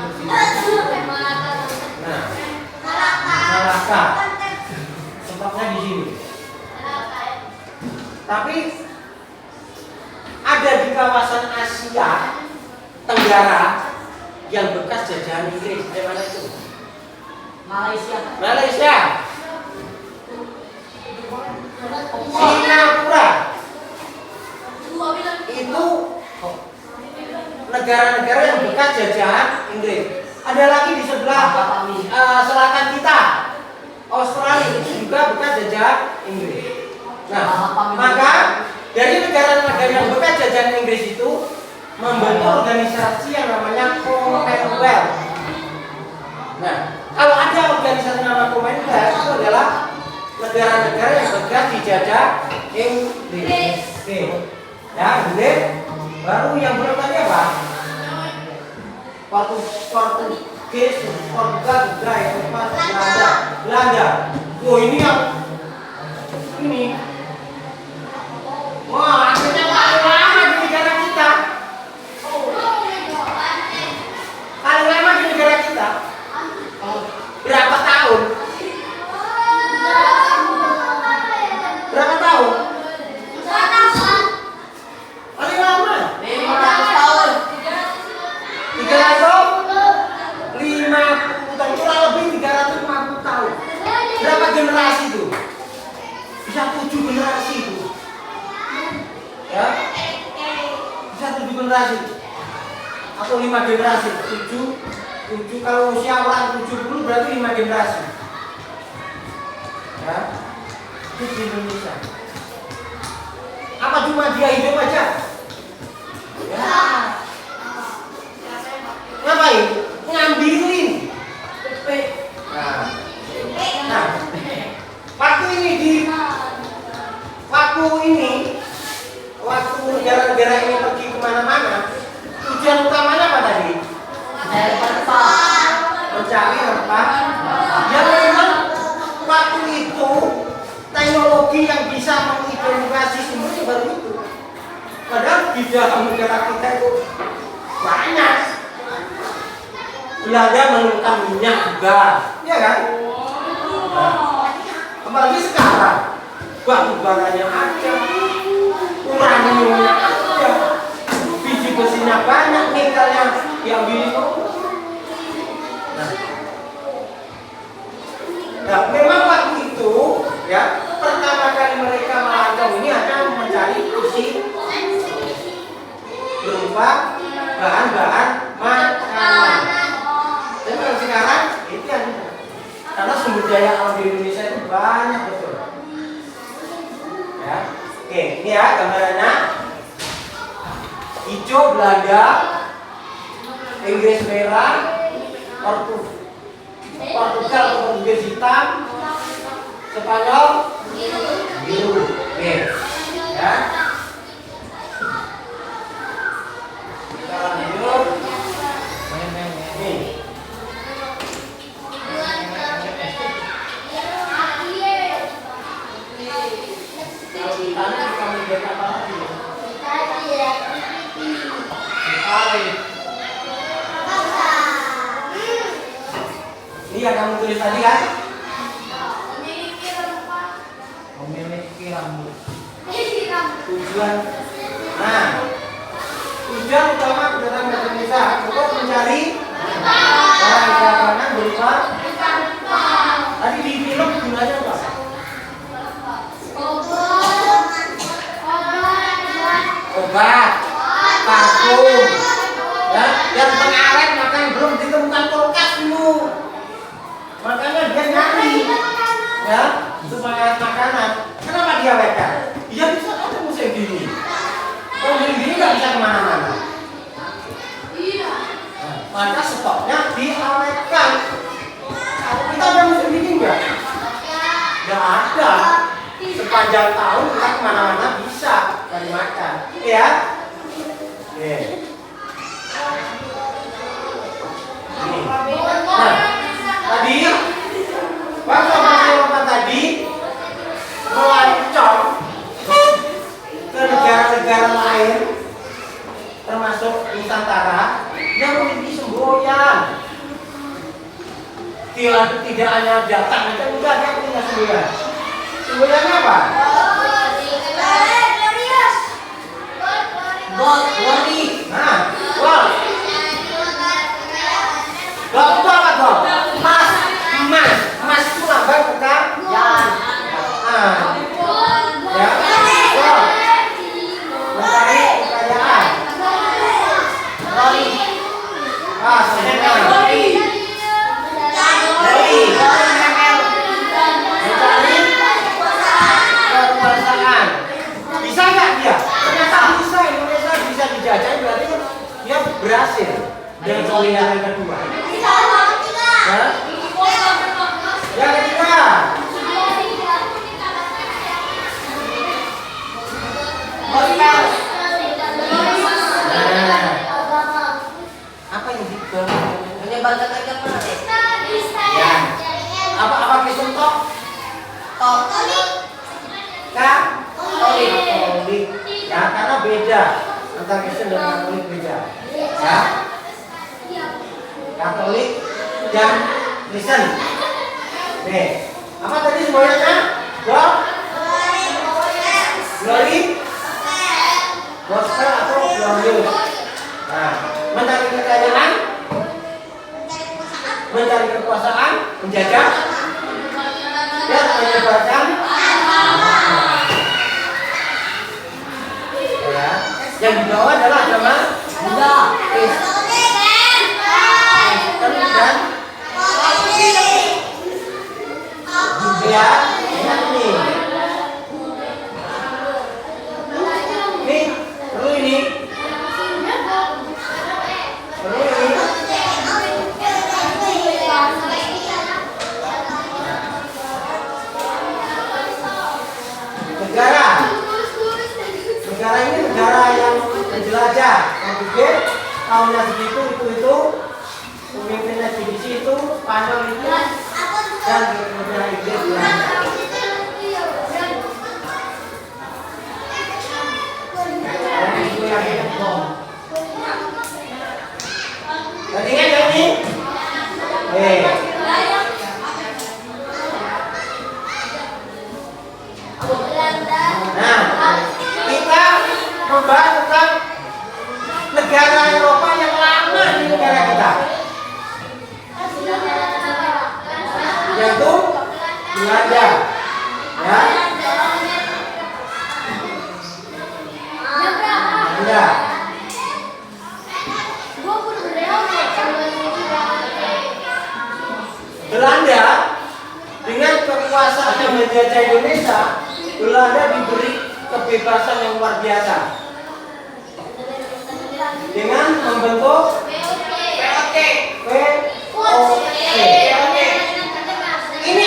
Nah, Malaka. Tempatnya di sini. Tapi ada di kawasan Asia Tenggara yang bekas jajahan Inggris. Di mana itu? Malaysia. Singapura. Itu negara-negara yang bekas jajahan Inggris. Ada lagi di sebelah selatan kita, Australia itu juga bekas jajahan Inggris. Nah, maka dari negara-negara yang bekas jajahan Inggris itu membentuk organisasi yang namanya Commonwealth. Nah, kalau ada organisasi nama Commonwealth itu adalah negara-negara yang bekas dijajah Inggris. Oke. Ya, Inggris. Baru yang belum tadi apa? Portugis, Portugal, juga ya, Belanda. Oh, ini yang ini. Wah, akhirnya paling lama di negara kita. Paling lama di negara kita. Berapa tahun? Berapa tahun? Paling lama? 500 tahun. 350 tahun, kurang lebih 350 tahun. Berapa generasi itu? Bisa 7 generasi itu. Ya? Bisa 7 generasi. Atau 5 generasi. 7 kalau usia orang 70 berarti 5 generasi. Ya? Itu di Indonesia. Apa cuma dia hidup aja? Ya. Ngapain? Ngambilin. Nah, waktu negara-negara ini pergi kemana-mana, tujuan utamanya apa tadi? Mencari harta. Ya memang waktu itu teknologi yang bisa mengidentifikasi semuanya baru itu. Padahal di dalam negara kita itu banyak. Belanda menemukan minyak juga, ya kan? Nah, apalagi sekarang batu baranya ada, uraniumnya ada, biji besinya banyak, nikelnya diambil itu. Nah, memang waktu itu, ya, pertama kali mereka melancong ini hanya mencari isi berupa bahan-bahan makanan. Tapi kalau sekarang itu yang karena sumber daya alam di Indonesia itu banyak betul. Ya, oke, ini ya gambarannya. Hijau Belanda, Inggris merah, hitam, Spanyol biru. Oke, ya. Kita lanjut. Nih. Kalau hitamnya kamu lihat apa lagi? Sekali. Ini yang kamu tulis tadi kan? Memiliki rambut. Tujuan. Nah, tujuan utama kedatangan ke Indonesia untuk mencari orang kelaparan berupa. Tadi di film gunanya apa? Obat, parfum, ya, yang pengawet makan belum ditemukan kulkas dulu, makanya dia nyari, ya, untuk pengawet makanan. Kenapa dia awetkan? Ya bisa aja musim dingin. Kalau musim dingin nggak bisa kemana-mana. Maka stoknya diawetkan. Kita ada musim dingin nggak? Nggak ada. Sepanjang tahun kita kemana-mana bisa cari makan, ya. Oke. Nah, tadi bapak tadi melancong ke negara-negara lain, termasuk Nusantara yang memiliki semboyan. Tidak hanya datang aja, enggak, dia punya semboyan. Semboyannya apa? Glory. Nah, wow. Gold itu apa gold? Emas itu lambang kekayaan. Ya, gold. Mencari kekayaan. Glory. Senang. Glory. Mencari kekuasaan. Bisa nggak dia? Ternyata bisa. Indonesia bisa dijajah, berarti dia berhasil dengan pemilihan yang kedua. Ya? Yang ketiga. Apa yang dijual? Menyebarkan agama. Ya. Apa Kristen tok? Katolik. Ya, karena beda antara Kristen dan Katolik beda. Ya. Katolik dan Kristen. Nih, apa tadi semuanya? Glory, gospel atau glorious. Nah, mencari kekayaan, mencari kekuasaan, menjajah, dan menyebarkan. Ya, yang dibawa adalah agama Buddha, Kristen dan ya, ingat nih. Nih, perlu ini. Negara ini negara yang menjelajah, berpikir tahunnya segitu, itu, pemimpinnya divisi itu, Spanyol itu, dan negara Inggris Belanda. Itu yang bom. Dan ingat ya ini? Nah, kita membahas tentang negara Eropa yang lama di negara kita, yaitu Belanda. Ya. Belanda. Belanda dengan kekuasaan yang menjajah Indonesia, Belanda diberi kebebasan yang luar biasa dengan membentuk VOC. Ini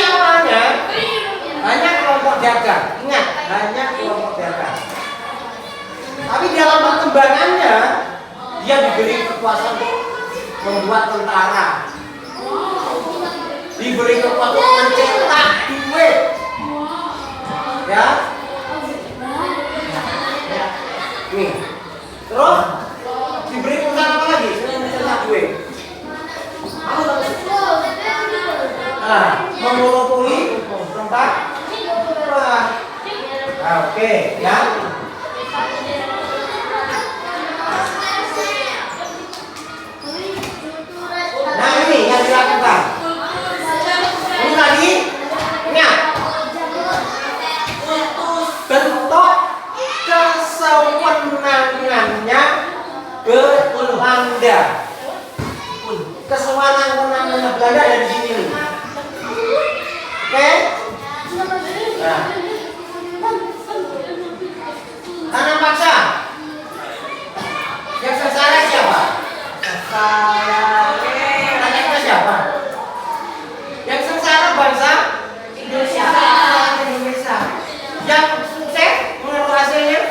kekuasaan untuk membuat tentara, diberi kekuatan mencetak duit, ya. Nih, terus diberi perusahaan apa lagi? Selain mencetak duit, memonopoli tempat. Oke, ya. Nah ini yang dilakukan. Ini tadi, ingat, bentuk kesewenangannya Belanda. Kesewenangannya Belanda ada di sini nih. Oke? Nah. Tanah paksa. Yang sengsara siapa? Rakyatnya siapa? Yang sengsara bangsa Indonesia. Yang sukses menurut hasilnya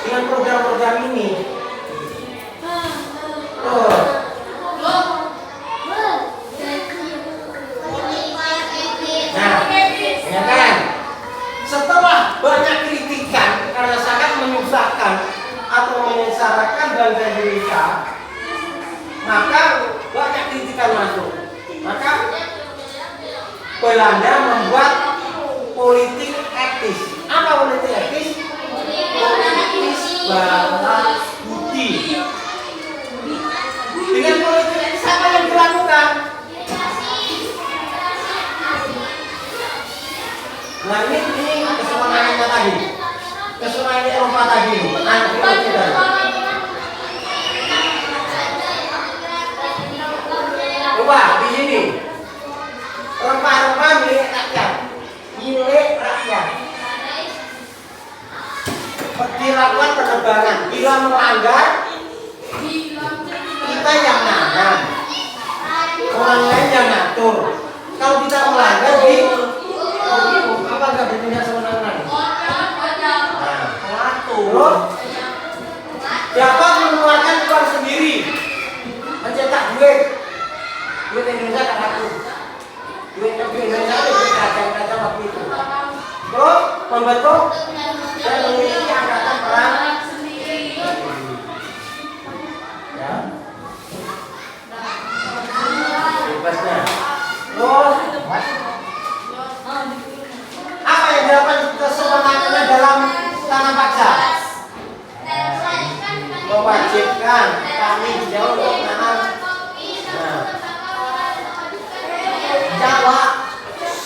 dengan program-program ini. Ya kan? Setelah banyak kritikan karena sangat menyusahkan atau menyengsarakan bangsa Indonesia, maka banyak kritikan masuk. Maka Belanda membuat politik etis. Apa politik etis? Politik balas budi. Dengan politik etis apa yang dilakukan? Nah ini kesewenangannya tadi, kesewenangan Eropa tadi, coba di sini rempah-rempah milik rakyat, dilakukan penerbangan. Bila melanggar, kita yang nanam, orang lain yang ngatur. Kalau kita melanggar apa nggak bertindak sewenang-wenang? Terus dapat mengeluarkan uang sendiri, mencetak duit Indonesia kan aku, duit Indonesia itu duit kerajaan waktu itu. Terus membentuk dan memiliki angkatan perang. Ya, bebasnya. Terus apa yang dilakukan kesewenangannya dalam tanah paksa? Mewajibkan kami jauh untuk menanam. Jawab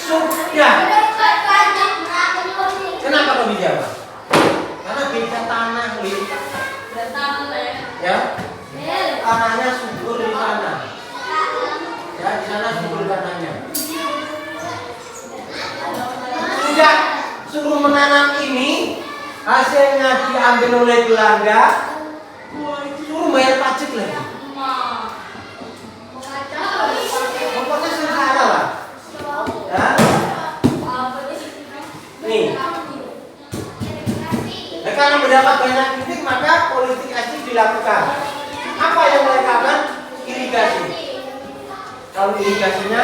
sudah. Kenapa kau dijawab? Karena beda tanah, ya. Tanahnya subur di sana. Ya, di sana subur tanahnya. Sudah suruh menanam ini, hasilnya diambil oleh Belanda, suruh bayar pajak lagi. Pokoknya sengsara lah. Ya. Nih. Nah, karena mendapat banyak kritik maka politik asing dilakukan. Apa yang mereka lakukan? Irigasi. Kalau irigasinya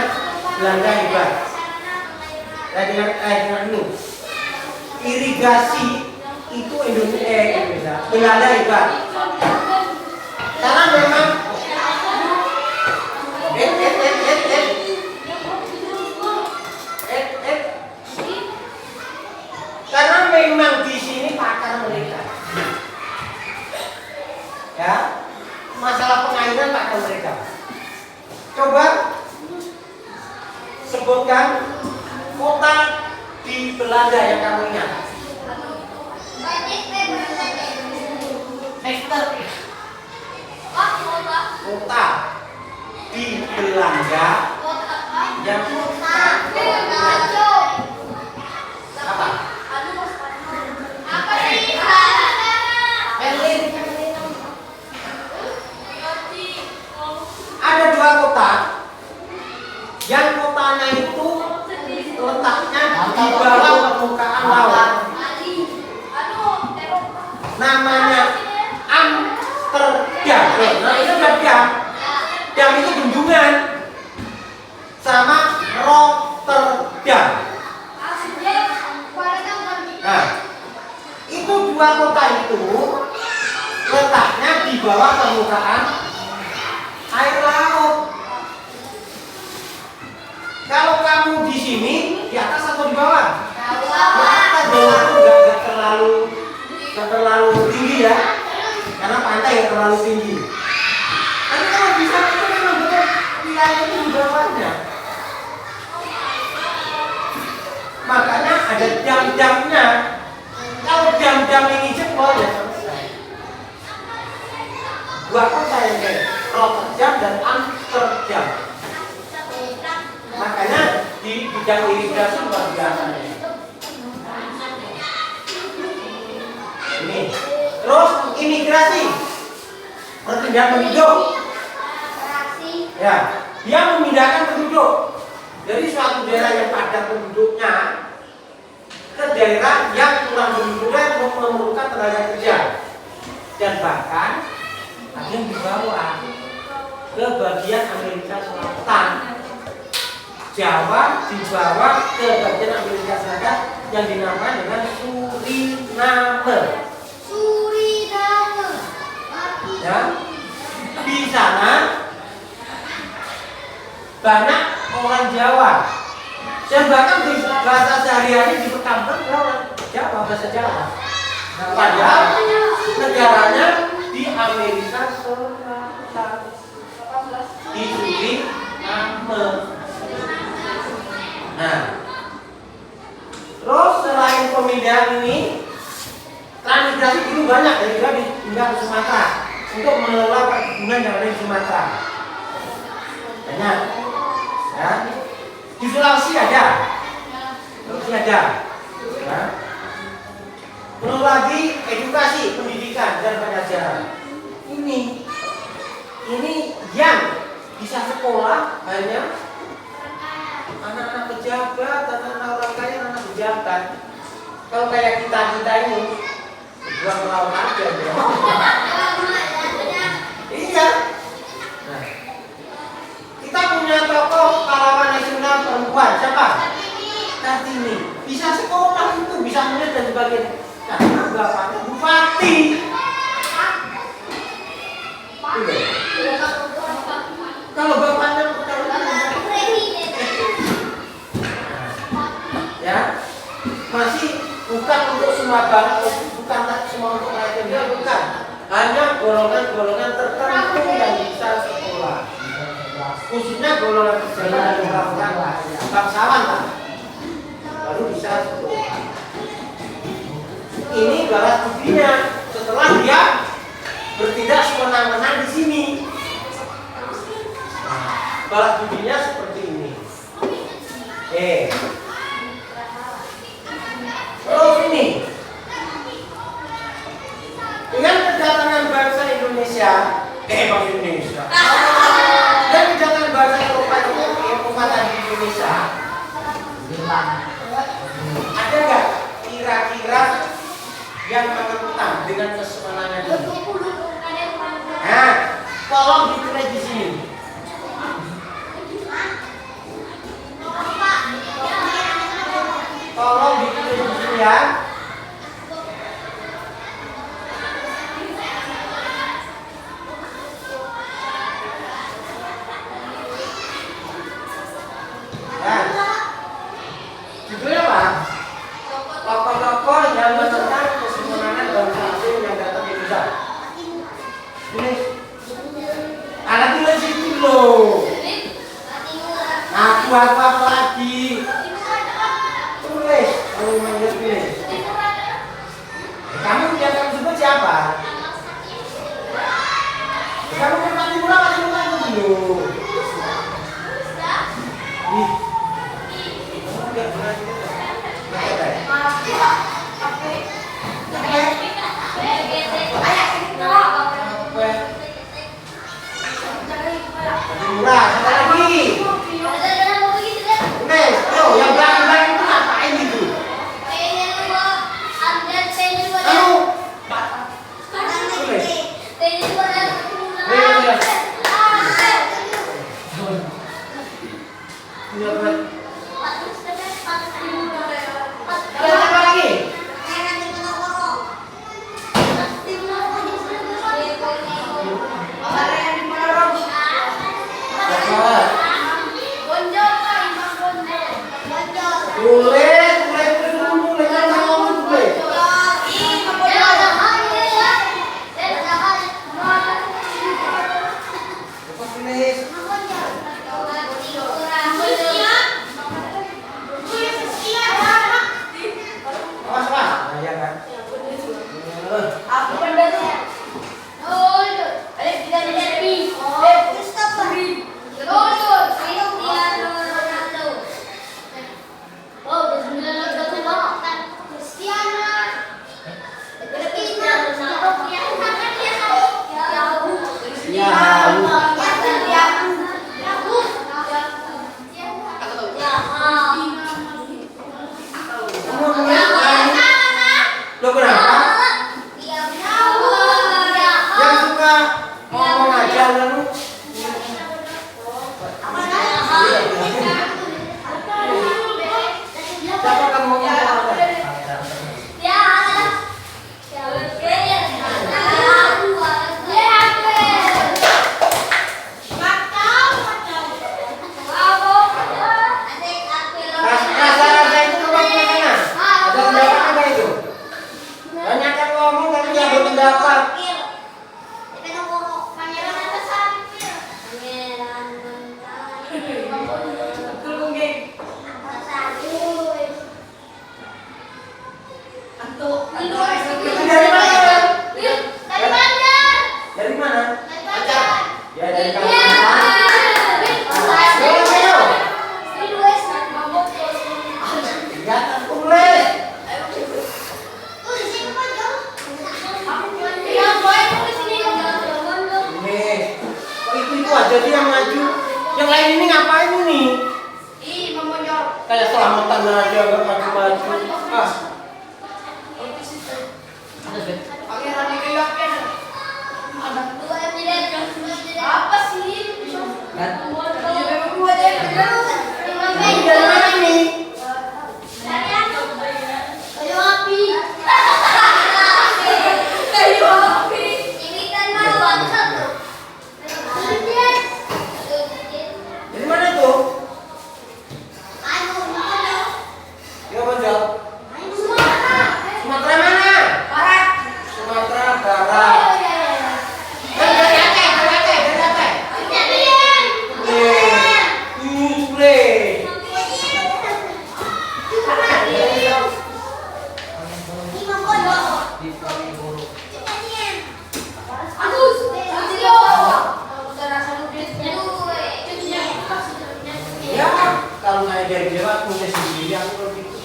Belanda hebat. Dengan ini irigasi itu Indonesia Belanda hebat karena memang karena memang di sini pakar mereka, ya, masalah pengairan pakar mereka. Coba sebutkan kota di Belanda yang kamu ingat. Kota di Belanda yang apa? Berlin. Ada dua kota yang kotanya itu letaknya di bawah permukaan laut. Namanya terlalu tinggi. Tapi kalau bisa itu memang betul wilayah itu di bawahnya. Makanya ada jam-jamnya. Kalau jam-jam ini jebol ya selesai. Dua kota yang kayak rotor jam dan antar jam. Makanya di bidang irigasi luar biasa. Ini. Terus imigrasi. Perpindahan penduduk. Ya, dia memindahkan penduduk dari suatu daerah yang padat penduduknya ke daerah yang kurang penduduknya memerlukan tenaga kerja. Dan bahkan ada yang dibawa ke bagian Amerika Selatan. Jawa dibawa ke bagian Amerika Selatan yang dinamakan dengan Suriname. Suriname. Ya, di sana banyak orang Jawa. Dan bahkan di bahasa sehari-hari di perkampungan orang Jawa, bahasa Jawa. Padahal negaranya di Amerika Selatan, di Suriname. Nah, terus selain pemindahan ini, transmigrasi dulu banyak dari juga pindah ke Sumatera untuk mengelola perkebunan yang ada di Sumatera. Banyak, ya. Di Sulawesi ada, ya. Belum lagi edukasi, pendidikan dan pengajaran. Ini yang bisa sekolah hanya anak-anak pejabat, anak-anak orang kaya, anak pejabat. Kalau kayak kita ini buat melawan aja ya. Iya. Nah, kita punya tokoh pahlawan nasional perempuan siapa? Kartini. Bisa sekolah itu, bisa menulis dan sebagainya. Karena bapaknya bupati. Kalau bapaknya ya masih bukan untuk semua bangsa, bukan semua untuk rakyat Indonesia, bukan. Hanya golongan-golongan tertentu yang bisa sekolah. Khususnya golongan pejabat dan orang bangsawan lah, baru bisa sekolah. Ini balas budinya setelah dia bertindak semena-mena di sini. Balas budinya seperti ini. Terus ini dengan kedatangan bangsa Indonesia, bangsa Indonesia, dan kedatangan bangsa Eropa di Indonesia, ada nggak kira-kira yang menentang dengan kesemenangan ini? Nah, tolong ditulis di sini. Tolong ditulis di sini ya. Judulnya apa? Tokoh-tokoh yang menentang kesemenangan bangsa asing yang datang ke Indonesia. Tulis. Anak tulis itu loh. Aku apa lagi? Tulis. Kalau manggil tulis. Kamu yang kamu sebut siapa? Kamu kan Pati Murah itu dulu. Nih. Enggak pernah gitu. Murah, satu lagi. Nih, yang belakang itu ngapain gitu? jadi yang maju. Yang lain ini ngapain ini? Ih, memonyor. Kayak selamatan aja nggak maju-maju. Ah. Pangeran dikeyakin. Ada dua yang tidak. Apa sih? Kan? Memang dua deh. Ini dari mana ini? Kayu api. Kayu api. Ini kan mau satu. Dari mana itu? Anu, Ya Bonjol. Sumatera. Sumatera mana? Barat. Sumatera Barat. Dari Aceh, dari Aceh, dari Aceh. Sule. Di Kalimantan. Ya, kalau saya dari Jawa punya sendiri aku kalau gitu.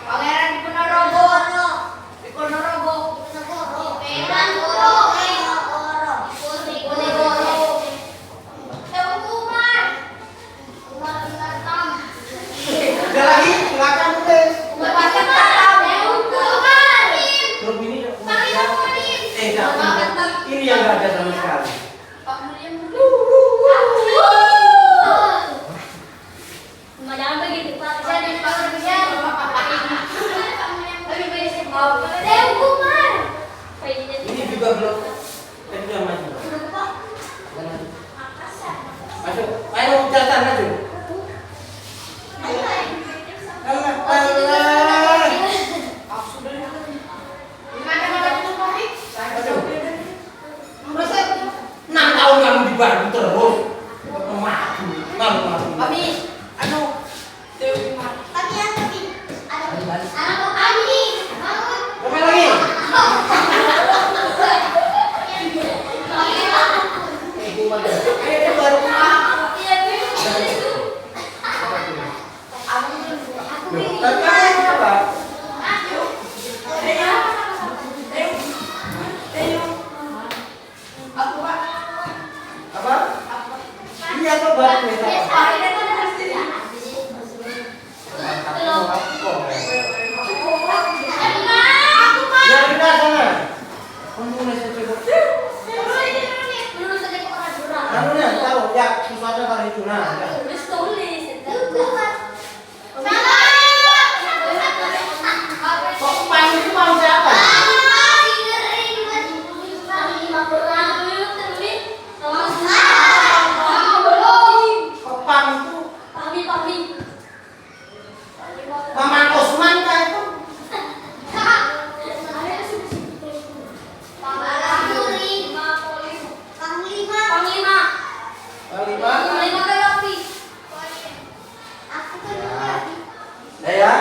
Pangeran di Ponorogo. Di Ponorogo. Ada lagi, silakan tulis. Grup ini jangan. Ini yang nggak ada sama sekali. Jangan begitu, Pak. Jadi Pak Ini juga belum. Sudah maju. Masuk. Ayo jalan maju. Allah. Maju. Masa 6 tahun kamu di Bandung terus? Maju. Maju. Aduh. Apa lagi? Ibu mana? Ini baru. Tapi apa? Apa? Ini apa baru nih? Ya kita sana. Menulis coba. Anunya tahu ya sesuatu kali itu nah. Kok pang itu mau siapa? Kok pang itu Mama Osman kah itu? Panglima. Ya.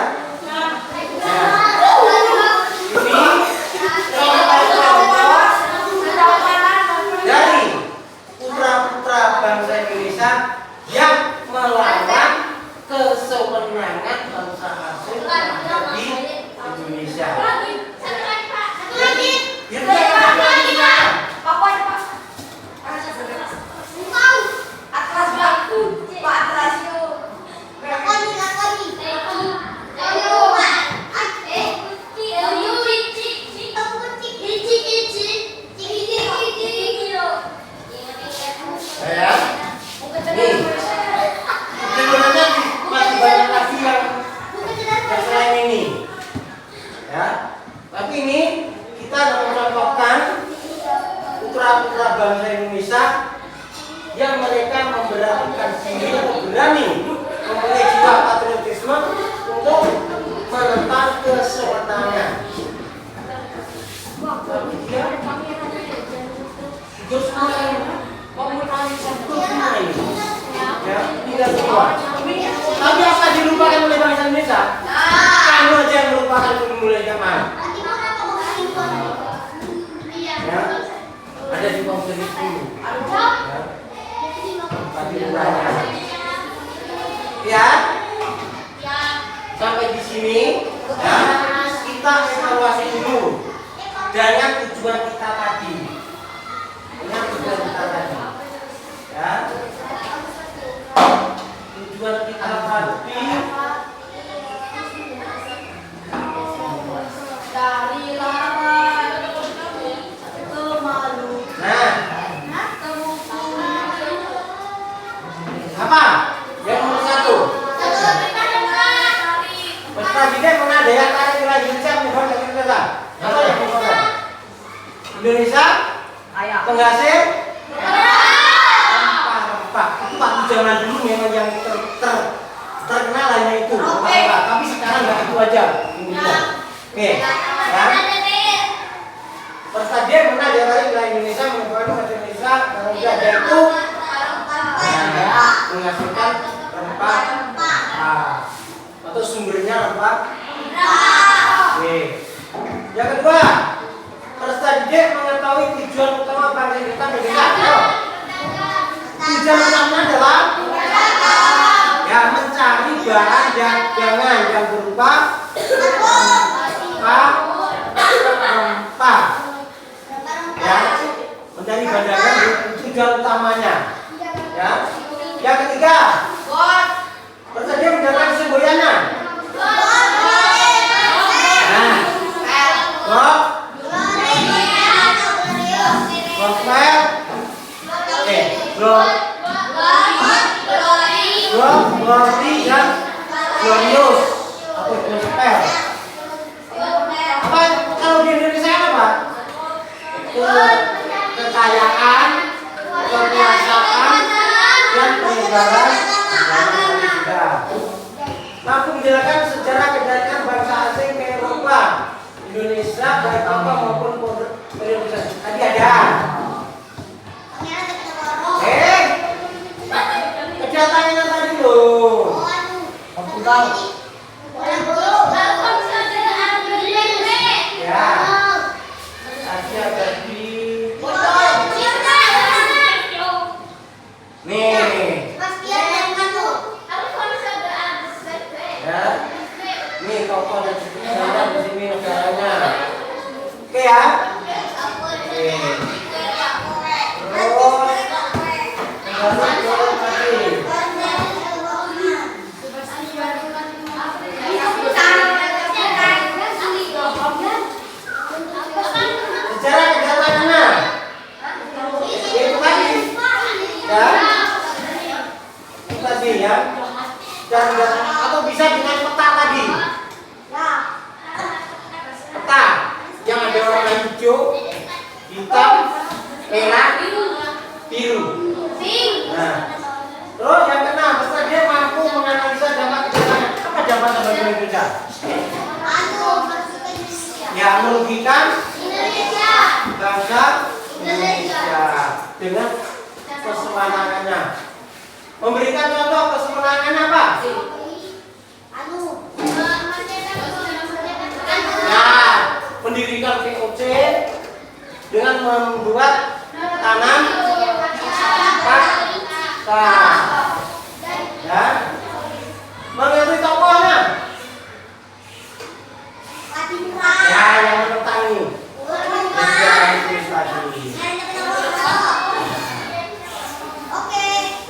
Dari putra-putra bangsa Indonesia yang melawan kesewenangan bangsa asing di Indonesia. Ya. Nih. Sebenarnya masih banyak lagi yang selain ini. Ya. Tapi ini kita mencontohkan putra-putra bangsa Indonesia yang mereka memberanikan diri atau berani mempunyai jiwa patriotisme untuk menentang kesewenangan. Tapi dia terus ya, tidak semua. Tapi apa dilupakan oleh bangsa Indonesia? Kamu aja yang melupakan mulai zaman. Ya, ada di kompleks itu. Ya, tadi lurahnya. Ya, sampai di sini. Ya, kita kita evaluasi dulu dengan tujuan kita tadi. Dengan tujuan kita tadi. Ya. Tujuan kita tadi dari lawan ke malu. nah, apa? Yang nomor 1. Peserta didik mengadakan tarik wilayah Indonesia menyebar ke Indonesia. Apa yang dimaksud? Indonesia penghasil rempah-rempah. Itu waktu zaman dulu memang yang terkenal hanya itu. Rempah-rempah. Tapi sekarang nggak itu aja. Indonesia. Oke. Ya. Peserta didik mengadakan tarik wilayah Indonesia menyebar ke Indonesia. Kemudian ada itu menghasilkan rempah. Atau sumbernya rempah. Oke. Yang kedua, peserta didik mengetahui tujuan utama bangsa kita Indonesia. Tujuan utama adalah ya mencari bahan dagangan yang berupa rempah. Ya, mencari bahan dagangan itu tujuan utamanya. Ya. Yang ketiga, peserta didik menggunakan semboyannya. Glory dan glorious atau gospel. Apa kalau di Indonesia apa? Kekayaan, kekuasaan, dan penyebaran agama. Mampu menjelaskan sejarah kedatangan bangsa asing ke Eropa, Indonesia baik apa maupun Indonesia. Tadi ada. Kedatangannya tadi loh. Aku tahu. Ya. Tadi ada di. Nih. Ya. Nih tokoh dan sejarah di sini negaranya. Oke ya. Oke. Sejarah kedatangannya itu tadi ya, itu tadi ya, dan atau bisa dengan peta tadi, peta yang ada warna hijau, hitam, merah, biru. Nah, terus yang keenam, peserta dia mampu menganalisa dampak kedatangan. Apa dampak bagi Indonesia? Ya, merugikan bangsa Indonesia dengan kesewenangannya. Memberikan contoh kesewenangan apa? Nah, mendirikan VOC dengan membuat tanam paksa. Ya, mengetahui tokohnya. Ya, yang menentangi.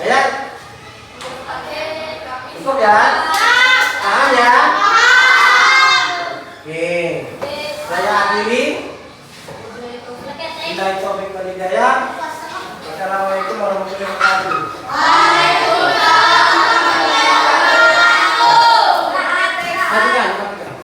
Ya, cukup ya? Paham ya? Oke, saya akhiri. Bila itu wal hidayah. Assalamualaikum warahmatullahi wabarakatuh.